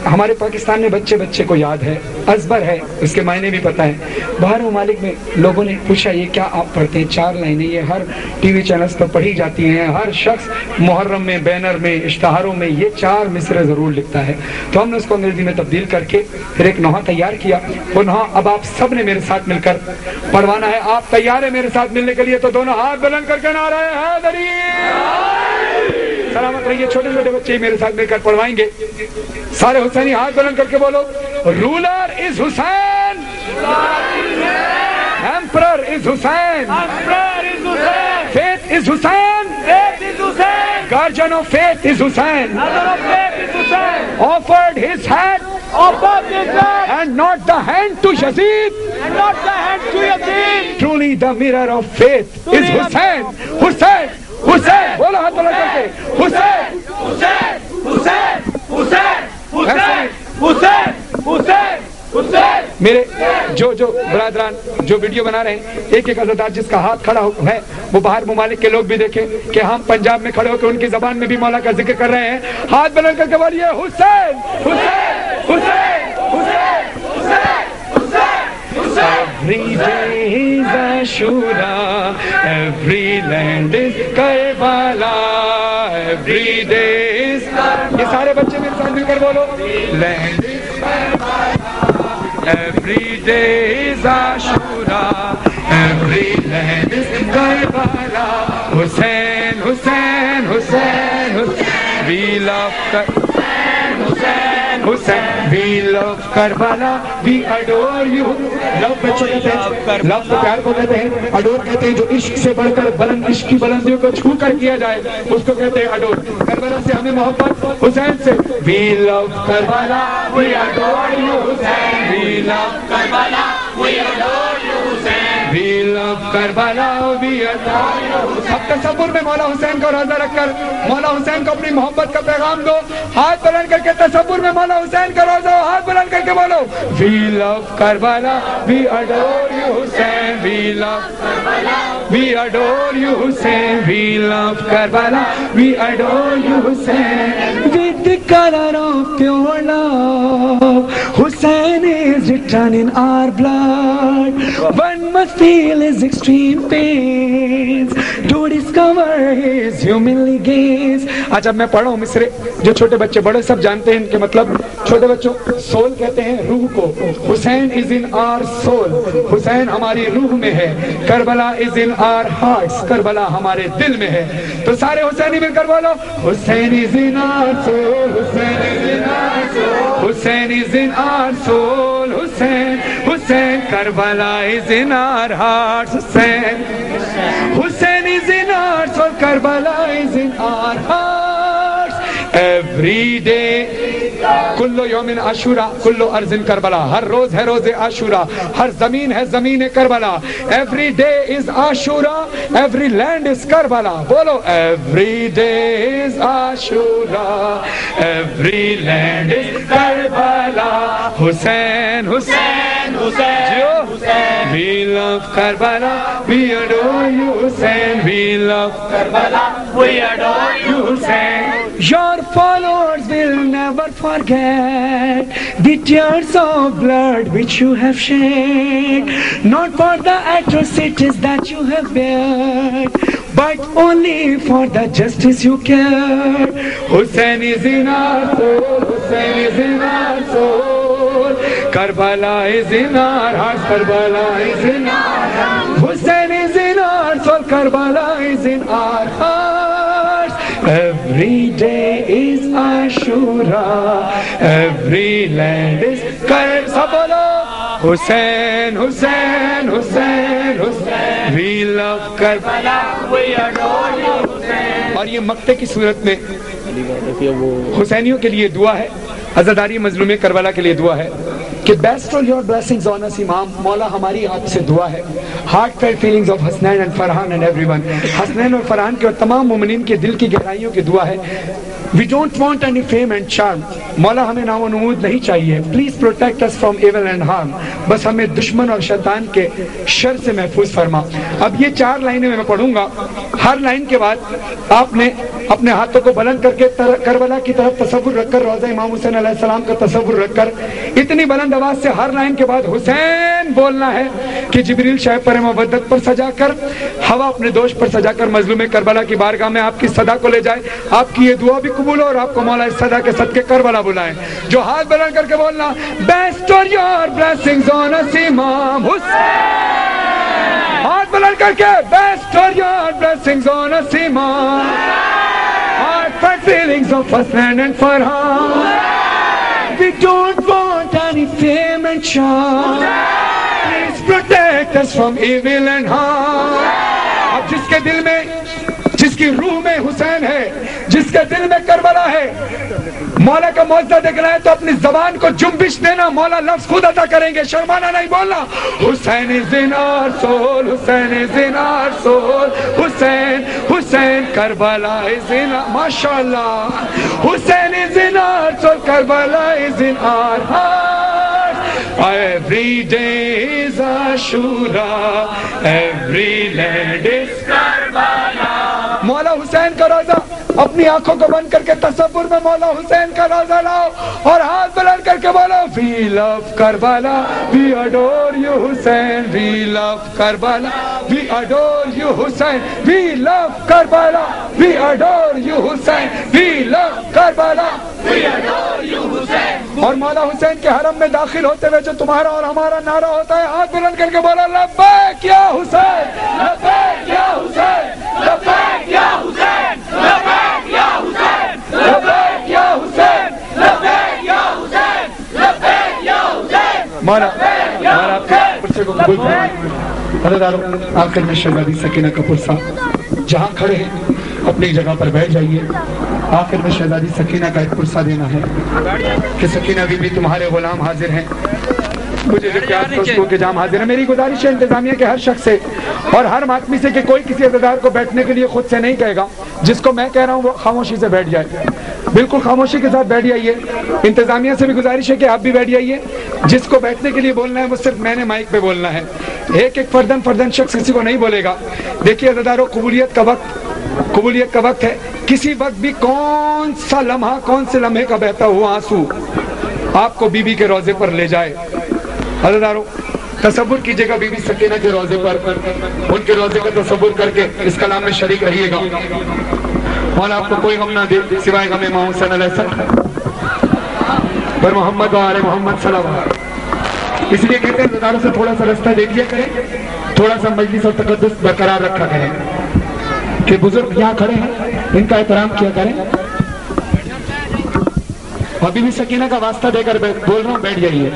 ہمارے پاکستان میں بچے بچے کو یاد ہے، ازبر ہے، اس کے معنی بھی پتہ ہے۔ باہر ممالک میں لوگوں نے پوچھا یہ کیا آپ پڑھتے ہیں؟ 4 لائنیں یہ ہر ٹی وی چینلز پر پڑھی جاتی ہیں، ہر شخص محرم میں، بینر میں، اشتہاروں میں یہ 4 مصرے ضرور لکھتا ہے۔ تو ہم نے اس کو انگریزی میں تبدیل کر کے پھر ایک نوحہ تیار کیا۔ وہ نوحہ اب آپ سب نے میرے ساتھ مل کر پڑھوانا ہے۔ آپ تیار ہیں میرے ساتھ ملنے کے لیے؟ تو دونوں ہاتھ بلند کر کے نعرہ حیدری، سلامت رہیے۔ چھوٹے چھوٹے بچے میرے ساتھ مل کر پڑھوائیں گے۔ سارے حسینی ہاتھ بلند کر کے بولو، ruler is Hussain, emperor is Hussain, faith is Hussain, guardian of faith is Hussain, offered his hand and not the hand to Yazid, truly the mirror of faith is Hussein, Hussein, Hussein، بولو ہاتھ بلند کر کے، حسین، حسین، حسین، حسین، حسین، حسین، حسین، حسین۔ میرے جو برادران جو ویڈیو بنا رہے ہیں، ایک ایک عزادار جس کا ہاتھ کھڑا ہے وہ باہر ممالک کے لوگ بھی دیکھیں کہ ہم پنجاب میں کھڑے ہو کے ان کی زبان میں بھی مولا کا ذکر کر رہے ہیں۔ ہاتھ بلند کر کے بولیے حسین، حسین، حسین، حسین، حسین، حسین، حسین۔ Every day is Ashura, every land is Karbala, every day is Karbala۔ یہ سارے بچے میرے ساتھ مل کر بولو، land is Karbala, every day is Ashura, every land is Karbala۔ Hussein, Hussein, Hussein, Hussein, we love Hussein, Hussein, we love Karbala, we adore you۔ لو بچوں کہتے ہیں، لو تو پیار کو کہتے ہیں، اڈور کہتے ہیں جو عشق سے بڑھ کر بلند، عشق کی بلندیوں کو چھو کر کیا جائے اس کو کہتے ہیں اڈور۔ کربلا سے ہمیں محبت، حسین سے we love Karbala, we adore you Hussein، we love Karbala, we adore you Hussein، we love Karbala, we adore you Hussein۔ اب تصور میں مولا حسین کو روزہ رکھ کر مولا حسین کو اپنی محبت کا پیغام دو۔ ہاتھ بلند کر کے تصور میں مولا حسین کا روزہ، ہاتھ بلند کر کے بولو we love Karbala, we adore you Hussein، we love Karbala, we adore you Hussein، we love Karbala, we adore you Hussein۔ With the color of pure love, Hussein is written in our blood. One must feel his extreme pains to discover his humanly gaze۔ آج اب میں پڑھا ہوں مصرے جو چھوٹے بچے بڑے سب جانتے ہیں ان کے مطلب۔ چھوٹے بچوں سول کہتے ہیں روح کو، حسین is in our soul، حسین ہماری روح میں ہے۔ Karbala is in our hearts، Karbala ہمارے دل میں ہے۔ تو سارے حسینی مل کر بولو حسین is in our soul، Hussain is in our soul، Hussain is in our soul، Hussain, Hussain, Karbala is in our hearts، Hussain, Hussain is in our soul، Karbala is in our hearts۔ Every day کلو یوم عاشورہ، کلو ارض کربلا، ہر روز ہے روز عاشورہ، ہر زمین ہے زمین Karbala. Every day is Ashura, every land is Karbala. بولو every day is Ashura, every land is Karbala. Hussain, Hussain, Hussain, we love Karbala, we adore you Hussein، we love Karbala, we adore you Hussein۔ Your followers will never forget the tears of blood which you have shed, not for the atrocities that you have bared, but only for the justice you care. Hussein is in our soul, Hussein is in our soul, Karbala is in our hearts, Karbala is in our hearts. Hussein is in our soul, Karbala is in our hearts. Every day is Ashura, every land is Karbala. Hussein, Hussein, Hussein, Hussein, we love Karbala, we adore you, Hussein. اور یہ مقطع کی صورت میں حسینیوں کے لیے دعا ہے, عزاداری مظلوم کربلا کے لیے دعا ہے کہ بیسٹ آل یور بلیسنگز آن اس امام. مولا ہماری آپ سے دعا ہے, heart felt feelings of Hasnain and Farhan and every one, Hasnain اور فرحان کے اور تمام مومنین کے دل کی گہرائیوں کی دعا ہے. We don't want any fame and charm. مولا ہمیں نام و نمود نہیں چاہیے, please protect us from evil and harm. بس ہمیں دشمن اور شیطان کے شر سے محفوظ فرما. اب یہ 4 لائنیں میں پڑھوں گا, ہر لائن کے بعد آپ نے اپنے ہاتھوں کو بلند کر کے کربلا کی طرف تصور رکھ کر, روضہ امام حسین علیہ السلام کا تصور رکھ کر اتنی بلند آواز سے ہر لائن کے بعد حسین بولنا ہے کہ جبریل شاہ پر مودت پر سجا کر, ہوا اپنے دوش پر سجا کر مظلوم کربلا کی بارگاہ میں آپ کی صدا کو لے جائے. آپ کی یہ دعا بھی قبول ہو اور آپ کو مولا اس صدا کے صدقے کربلا بلائیں. جو ہاتھ بلند کر کے بولنا, بیسٹ اور یور بلیسنگز آن اس امام حسین. ہاتھ بلند کر کے, بیسٹ اور یور بلیسنگز آن اس امام. Heartfelt feelings of Hasnan and Farhan. We don't want any fame and charm. Please protect us from evil and harm. اب جس کے دل میں, جس کی روح میں حسین ہے, جس کے دل میں کربلا ہے, مولا کا معجزہ دیکھنا ہے تو اپنی زبان کو جنبش دینا. مولا لفظ خود عطا کریں گے, شرمانا نہیں بولنا. حسین is in our soul, Hussein is in our soul, Hussein, Hussein, Karbala is in our, MashaAllah. Hussein is in our soul, Karbala is in our hearts. Every day is Ashura, every land is Karbala. مولا حسین کا روزہ اپنی آنکھوں کو بند کر کے تصور میں مولا حسین کا روزہ لاؤ اور ہاتھ بلند کر کے بولو, we love Karbala, we adore you Hussein, we love Karbala, we adore you Hussein, we love Karbala, we adore you Hussein, we love Karbala, we adore you Hussein. اور مولا حسین کے حرم میں داخل ہوتے ہوئے جو تمہارا اور ہمارا نعرہ ہوتا ہے, ہاتھ بلند کر کے بولو, لبیک یا حسین, لبیک یا حسین, لبیک یا حسین, لبیک یا حسین, لبیک یا حسین, لبیک یا حسین, لبیک یا حسین. مولا آپ کے پرچے کو قبول فرمائیں. عزیزانو, آخر میں شہزادی سکینہ کپور صاحب جہاں کھڑے ہیں اپنی جگہ پر بیٹھ جائیے. آخر میں شہزادی سکینہ کا ایک پرسہ دینا ہے کہ سکینہ بھی تمہارے غلام حاضر ہیں, مجھے جو پیاس دوستوں کے جام حاضر ہیں. میری گزارش ہے انتظامیہ کے ہر شخص سے اور ہر ماتمی سے کہ کوئی کسی عزادار کو بیٹھنے کے لیے خود سے نہیں کہے گا. جس کو میں کہہ رہا ہوں وہ خاموشی سے بیٹھ جائے, بالکل خاموشی کے ساتھ بیٹھ جائیے. انتظامیہ سے بھی گزارش ہے کہ آپ بھی بیٹھ جائیے. جس کو بیٹھنے کے لیے بولنا ہے وہ صرف میں نے مائک پہ بولنا ہے, ایک ایک فردن شخص کسی کو نہیں بولے گا. دیکھیے عزاداروں, قبولیت کا وقت ہے. کسی وقت بھی کون سا لمحہ, کون سے لمحے کا بہتا ہوا آنسو آپ کو بی بی کے روضے پر لے جائے. عزاداروں, تصور کیجئے گا بی بی سکینہ کے روضے پر, ان کے روضے کا تصور کر کے اس کلام میں شریک رہیے گا. مولا آپ کو کوئی غم نہ دے سوائے غم امام حسین علیہ السلام پر محمد و آل محمد صلی اللہ علیہ وسلم. اس لیے کہتے ہیں عزاداروں سے تھوڑا سا رستہ دیکھ لیا کریں, تھوڑا سا مجلس اور تقدس برقرار رکھا کریں کہ بزرگ یہاں کھڑے ہیں, ان کا احترام کیا کریں. ابھی بھی سکینہ کا واسطہ دے کر بول رہا ہوں, بیٹھ جائیے.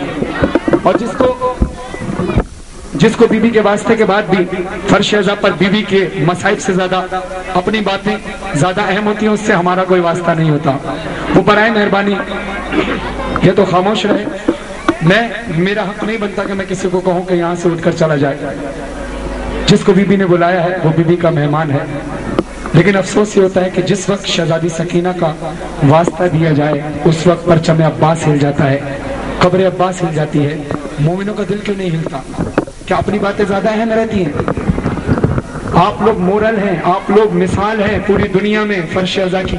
اور جس کو بی بی کے واسطے کے بعد بھی فرش ازا پر بی بی کے مصائب سے زیادہ اپنی باتیں زیادہ اہم ہوتی ہیں, اس سے ہمارا کوئی واسطہ نہیں ہوتا. وہ برائے مہربانی یہ تو خاموش رہے. میرا حق نہیں بنتا کہ میں کسی کو کہوں کہ یہاں سے اٹھ کر چلا جائے. جس کو بی بی نے بلایا ہے وہ بی بی کا مہمان ہے. لیکن افسوس یہ ہوتا ہے کہ جس وقت شہزادی سکینہ کا واسطہ دیا جائے اس وقت پرچم عباس ہل جاتا ہے, قبر عباس ہل جاتی ہے. مومنوں کا دل کیوں نہیں ہلتا؟ کیا اپنی باتیں زیادہ اہم رہتی ہیں؟ آپ لوگ مورل ہیں, آپ لوگ مثال ہیں پوری دنیا میں فرش ازا کی.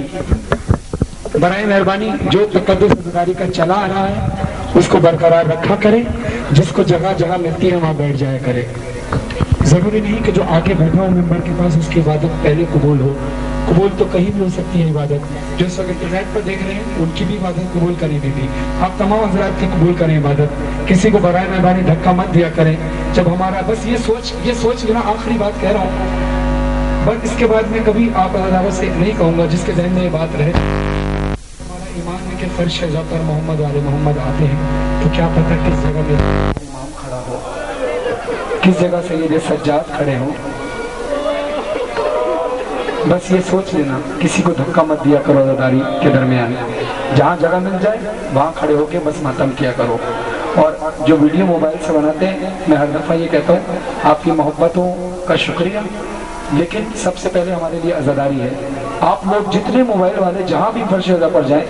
برائے مہربانی جو تقدس عزاداری کا چلا آ رہا ہے اس کو برقرار رکھا کرے، جس کو جگہ جگہ ملتی ہے وہاں بیٹھ جایا کرے۔ ضروری نہیں کہ جو آگے بیٹھا ہو ممبر کے پاس اس کی عبادت پہلے قبول ہو، قبول تو کہیں بھی ہو سکتی ہے عبادت۔ جو اس وقت انٹرنیٹ پر دیکھ رہے ہیں ان کی بھی عبادت قبول کریں بھی، آپ تمام حضرات کی قبول کریں عبادت، کسی کو برائے مہربانی دھکا مت دیا کریں۔ جب ہمارا بس یہ سوچ لینا، آخری بات کہہ رہا ہوں، بس اس کے بعد میں کبھی آپ عدالت سے نہیں کہوں گا، جس کے ذہن میں یہ بات رہے ہمارا ایمان ہے کہ فرش پر محمد والے محمد آتے ہیں، تو کیا پتہ کس جگہ میں امام کھڑا ہو، کس جگہ سید سجاد کھڑے ہوں۔ بس یہ سوچ لینا، کسی کو دھکا مت دیا کرو عزاداری کے درمیان، جہاں جگہ مل جائے وہاں کھڑے ہو کے بس ماتم کیا کرو۔ اور جو ویڈیو موبائل سے بناتے ہیں، میں ہر دفعہ یہ کہتا ہوں آپ کی محبتوں کا شکریہ، لیکن سب سے پہلے ہمارے لیے عزاداری ہے۔ آپ لوگ جتنے موبائل والے جہاں بھی فرش عزا پر جائیں،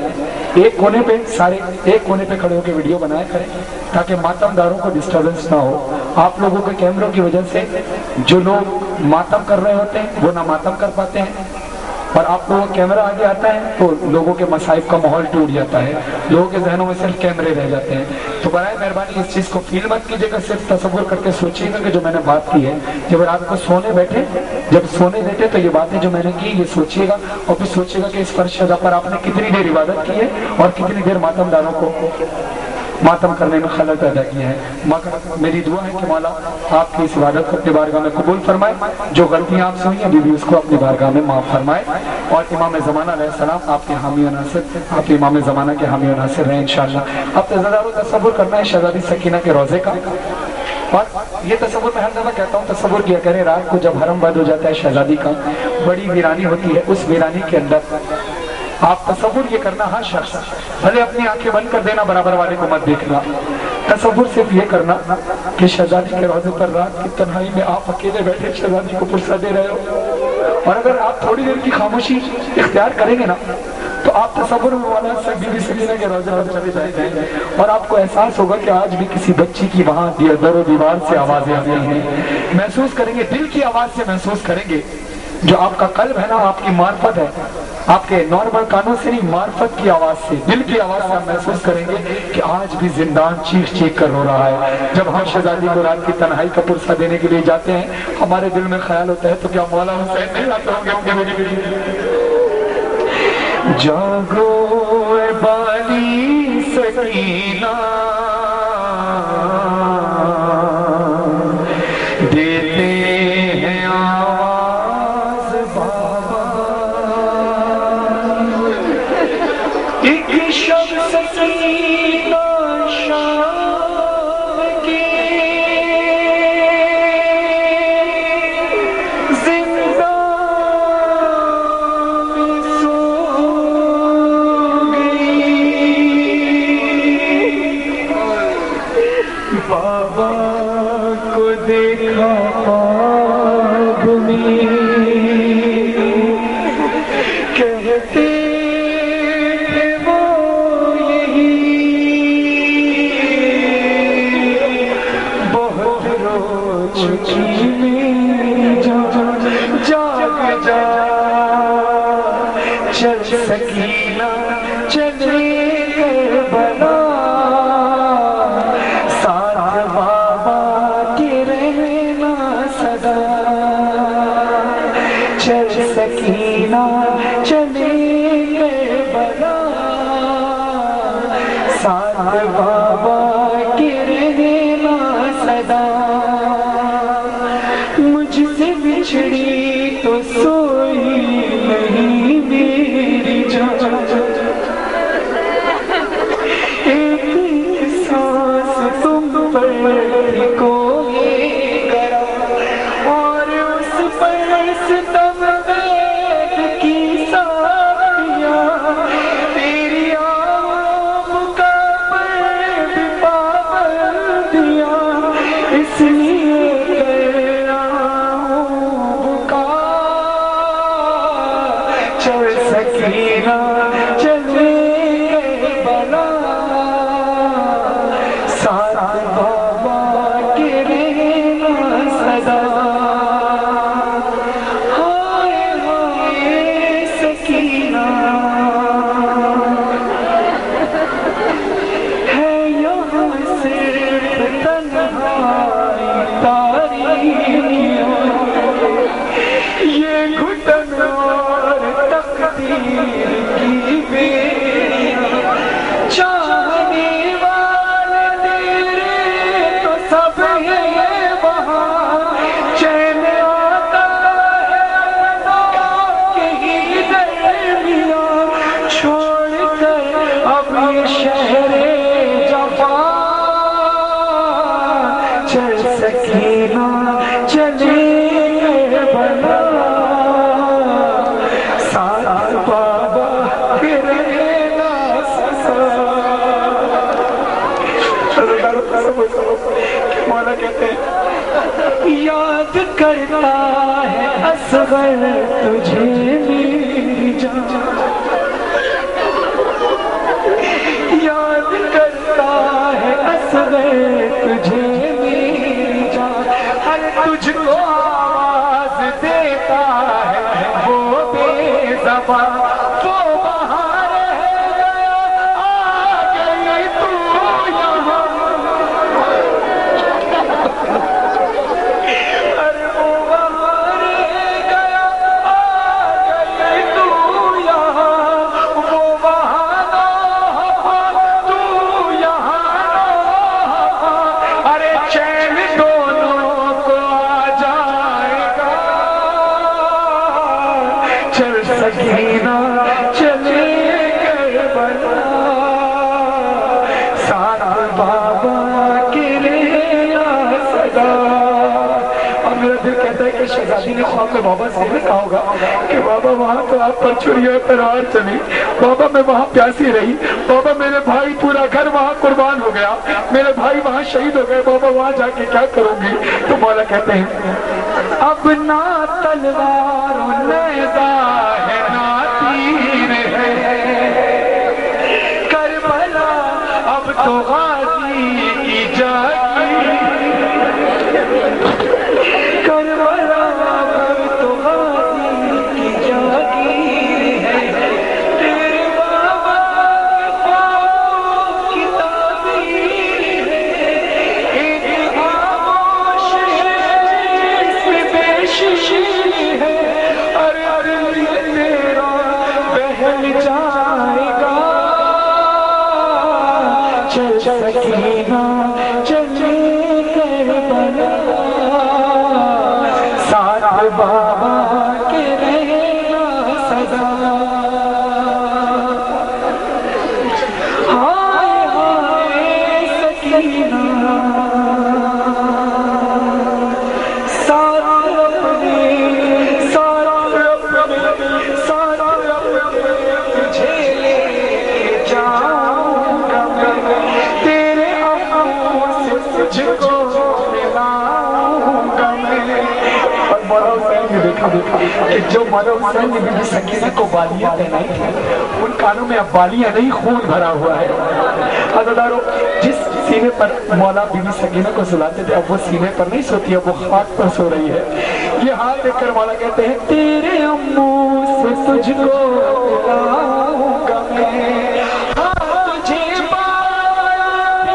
ایک کونے پہ کھڑے ہو کے ویڈیو بنائے کریں تاکہ ماتم داروں کو ڈسٹربنس نہ ہو۔ آپ لوگوں کے کیمروں کی وجہ سے جو لوگ ماتم کر رہے ہوتے ہیں وہ نہ ماتم کر پاتے ہیں، اور آپ لوگوں کا کیمرہ آگے آتا ہے تو لوگوں کے مصائب کا ماحول ٹوٹ جاتا ہے، لوگوں کے ذہنوں میں صرف کیمرے رہ جاتے ہیں۔ تو برائے مہربانی اس چیز کو فیل مت کیجیے گا، صرف تصور کر کے سوچیے گا کہ جو میں نے بات کی ہے، جب رات کو سونے بیٹھے تو یہ باتیں جو میں نے کی یہ سوچیے گا، اور پھر سوچیے گا کہ اس فرش عزا پر آپ نے کتنی دیر عبادت کی ہے اور کتنی دیر ماتم داروں کو ماتم کرنے میں خلل پیدا کیا ہے۔ میری دعا ہے کہ مولا آپ کی اس عبادت کو اپنی بارگاہ میں قبول فرمائے، جو غلطیاں آپ سے ہوئی ہیں بھی اس کو اپنی بارگاہ میں معاف فرمائے، اور امام زمانہ علیہ السلام آپ کے حامی و ناصر، آپ امام زمانہ کے حامی و ناصر رہیں انشاءاللہ۔ اب تصور کرنا ہے شہزادی سکینہ کے روضے کا، اور یہ تصور میں ہر دفعہ کہتا ہوں، تصور کیا کریں رات کو جب حرم بند ہو جاتا ہے شہزادی کا، بڑی ویرانی ہوتی ہے، اس ویرانی کے اندر آپ تصور یہ کرنا، ہر شخص بھلے اپنی آنکھیں بند کر دینا، برابر والے کو مت دیکھنا، تصور صرف یہ کرنا کہ شہزادی کے روضے پر رات کی تنہائی میں آپ اکیلے بیٹھے شہزادی کو پرسا دے رہے ہو، اور اگر آپ تھوڑی دیر کی خاموشی اختیار کریں گے نا تو آپ تصور میں والا بی بی سکینہ کے روضے پر چلے جائیں گے، اور آپ کو احساس ہوگا کہ آج بھی کسی بچی کی وہاں در و دیوار سے آوازیں آتی ہیں، محسوس کریں گے، دل کی آواز سے محسوس کریں گے، جو آپ کا قلب ہے نا، آپ کی معرفت ہے، آپ کے نارمل کانوں سے نہیں، معرفت کی آواز سے، دل کی آواز سے آپ محسوس کریں گے کہ آج بھی زندان چیخ چیخ کر رو رہا ہے۔ جب ہم شہزادی کو رات کی تنہائی کا پرسہ دینے کے لیے جاتے ہیں، ہمارے دل میں خیال ہوتا ہے تو کیا مولا حسین نہیں آتے ہوں گے ان کے لیے؟ جاگو اے بالی سکینہ، دیتے ہیں آواز بابا، ایک شب سکینہ شام کی زندہ بابا کو دیکھا خواب میں، کہتے تھے وہ یہی بہت رو چکی میں، جاگ جا چل سکینہ چلے کربلا، چل سکینہ چلے کربلا، ساتھ بابا کے رہنا صدا، مجھ سے بچھڑی تو سوئی نہیں میری جان، ایک سانس تم پر کوئی کرا، اور اس پر ستم بیت کی ساقیاں، تیری آب کا پر بھی پابندیاں، اس لیے کر رہا ہوں چل سکینہ چلے کربلا ساتھ بابا کے رہنا سزا مولا کہتے ہیں یاد کرتا ہے اصغر تجھے میری جان یاد کرتا ہے اصغر تجھے میری جان ہر تجھ کو آواز دیتا ہے وہ بے زبان وہ وہاں رہ گیا آ گئی تو یہاں ارے وہ وہاں رہ گیا آ گئی تو یہاں وہ وہاں نہ تو یہاں نہ ارے چین دونوں کو آ جائے گا چل سکینہ چلے کربلا ساتھ بابا کے رہنا سزا اور میرا دل کہتا ہے کہ شہزادی نے خواب میں بابا سے بھی کہا ہوگا کہ بابا وہاں تو آپ پر چھریوں پر آر چلی بابا میں وہاں پیاسی رہی بابا میرے بھائی پورا گھر وہاں قربان ہو گیا میرے بھائی وہاں شہید ہو گئے بابا وہاں جا کے کیا کروں گی تو مولا کہتے ہیں اب نہ تلوار و نیزہ ہے نہ تیر ہے کربلا اب تو غازی کی جاگی کربلا اب تو غازی کی جاگی ہے تیرے بابا کے خوابوں کی تعبیر ہے ایک خاموش ہے جس میں بے شیشی ہے ارے دل تیرا بہل جائے گا چل سکینہ چلے کربلا ساتھ بابا کے رہنا سزا ہائے ہائے سکینہ ساتھ اپنے تجھے لے جاؤں گا میں تیرے آنکھوں سے تجھ کو ملاؤں گا میں اور مولا حسین نے دیکھا کہ جو مولا حسین نے بی بی سکینہ کو بالیاں پہنائی تھی ان کانوں میں اب بالیاں نہیں خون بھرا ہوا ہے عزادارو جس سینے پر مولا بی بی سکینہ کو سلاتے تھے اب وہ سینے پر نہیں سوتی اب وہ خاک پر سو رہی ہے یہ حال دیکھ کر مولا کہتے ہیں تیرے امو سے تجھ کو ملاؤں گا میں ہاں تجھے بالی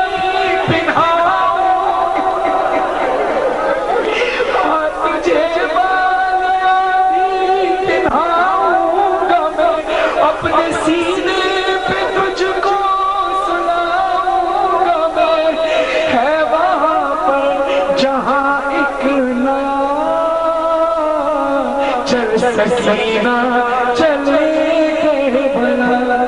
پہناؤں ہاں تجھے بالی پہناؤں گا میں اپنے سینے پہ تجھ کو سلاؤں گا میں ہے وہاں پر جہاں ایک نیا چل سکینہ چلے کربلا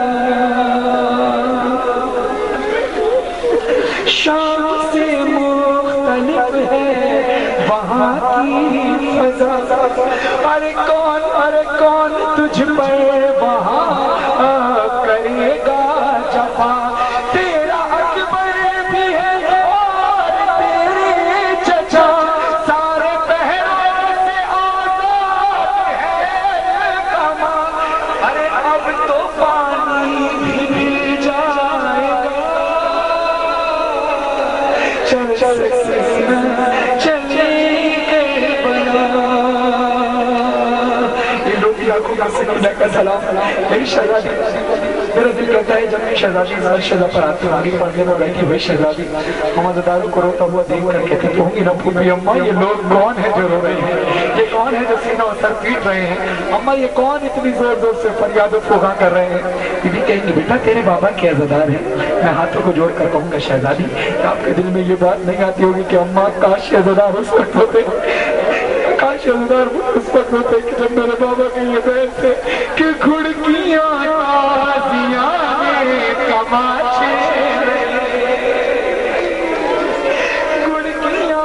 شام سے مختلف ہے وہاں کی فضا ارے کون تجھ پر وہاں کرے گا جفا تیرا اکبر بھی ہے اور تیرے چچا سارے پہروں سے آزاد ہے کما ارے اب تو پانی بھی مل جائے گا چل سکینہ چلے کربلا یہ لوگ آنکھوں کا سکینہ کا سلام میری شہزادی میرا دل کہتا ہے جب میں شہزادی زہر شہزہ پر آتی ہوں پڑھنے میں بیٹھی ہوئی شہزادی محمد دارو کو روتا ہوا دیکھ کر کہتی ہوں گی نہ پھوپھی اماں یہ لوگ کون ہیں جو رو رہے ہیں یہ کون ہے جو سینہ و سر پیٹ رہے ہیں اماں یہ کون اتنی زور زور سے فریاد و فغاں کر رہے ہیں بی بی کہیں گی بیٹا تیرے بابا کے عزادار ہیں میں ہاتھوں کو جوڑ کر کہوں گا شہزادی کہ آپ کے دل میں یہ بات نہیں آتی ہوگی کہ اماں کاش عزادار اس وقت ہوتے کاش عزادار اس وقت ہوتے کہ جب میرے بابا کے یہ بیت تھے کہ کھڑکیاں تازیاں تماشے کھڑکیاں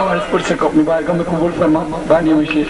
اور اس پرسے کو اپنی بارگاہ میں قبول فرما. بانی ہوئی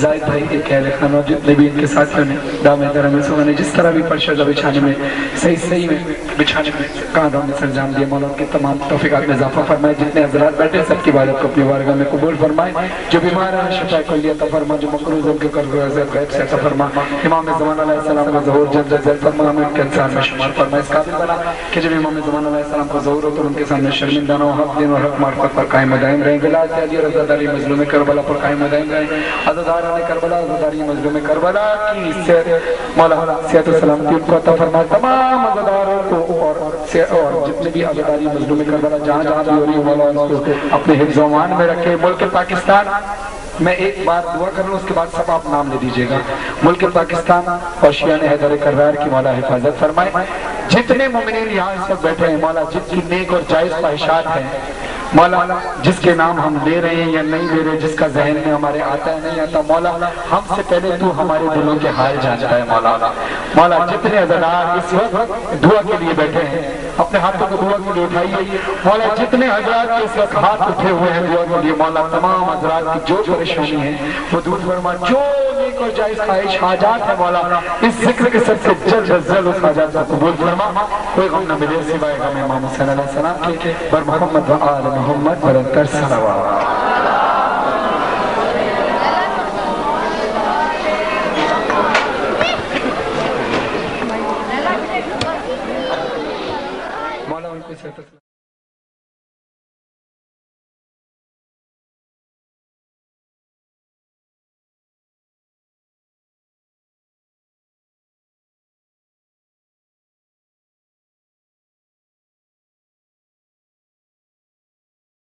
زائد بھائی ایک اہل خانہ اور جتنے بھی ان کے ساتھیوں نے دام درم سونے نے جس طرح بھی پرشدہ بچھانے میں صحیح میں بچھانے میں کاندھوں میں سرجام دیے. مولا ان کے تمام توفیقات میں اضافہ فرمائے. جتنے حضرات بیٹھے سب کی عبادت کو اپنی بارگاہ میں قبول فرمائے. جو بیمار ہیں شفا کلیہ عطا فرما. جو مقروض ان کے قرض و عزت غیب سے عطا فرما. امام زمان علیہ السلام کا ظہور جلد جلد فرما. ہمیں ان کے انسان میں شمار فرما. اس قابل بنا کہ جب امام زمان علیہ السلام کا ظہور ہو تو ان کے سامنے شرمندہ نہ ہو. حق دین اور حق معرفت پر قائم و دائم رہیں. ولایت علی رضا داری مظلوم کربلا پر قائم و دائم رہیں. عزاداران کربلا عزاداری مظلوم کربلا کی صحت مولا صحت و سلامتی ان کو عطا فرما. تمام عزاداروں کو اور جتنے بھی عزاداری مظلوم کربلا جہاں جہاں بھی ہو رہی مولا ان کو اپنے حفظ و امان میں رکھے. ملک پاکستان میں ایک بار دعا کر لوں اس کے بعد سب آپ نام لے دیجئے گا. ملک پاکستان اور شیعان حیدر کرار کی مولا حفاظت فرمائے. جتنے مومنین یہاں اس وقت بیٹھے ہیں مولا جن کی نیک اور جائز خواہشات ہیں مولا جس کے نام ہم لے رہے ہیں یا نہیں لے رہے جس کا ذہن میں ہمارے آتا ہے نہیں آتا مولا ہم سے پہلے تو ہمارے دلوں کے حال جانتا ہے. مولا جتنے حضرات اس وقت دعا کے لیے بیٹھے ہیں اپنے ہاتھوں کو دعا کے لیے اٹھائیے. مولا جتنے حضرات اس وقت ہاتھ اٹھے ہوئے ہیں دعا کے لیے مولا تمام حضرات کی جو پریشانی ہے وہ دور فرما. جو نیک اور جائز خواہش حاجات ہے مولا اس ذکر کے سب سے جلد از جلد اس حاجات کو قبول فرما. کوئی غم نہ ملے سوائے غم امام حسین علیہ السلام کے بر محمد و آل محمد برکر صلوات.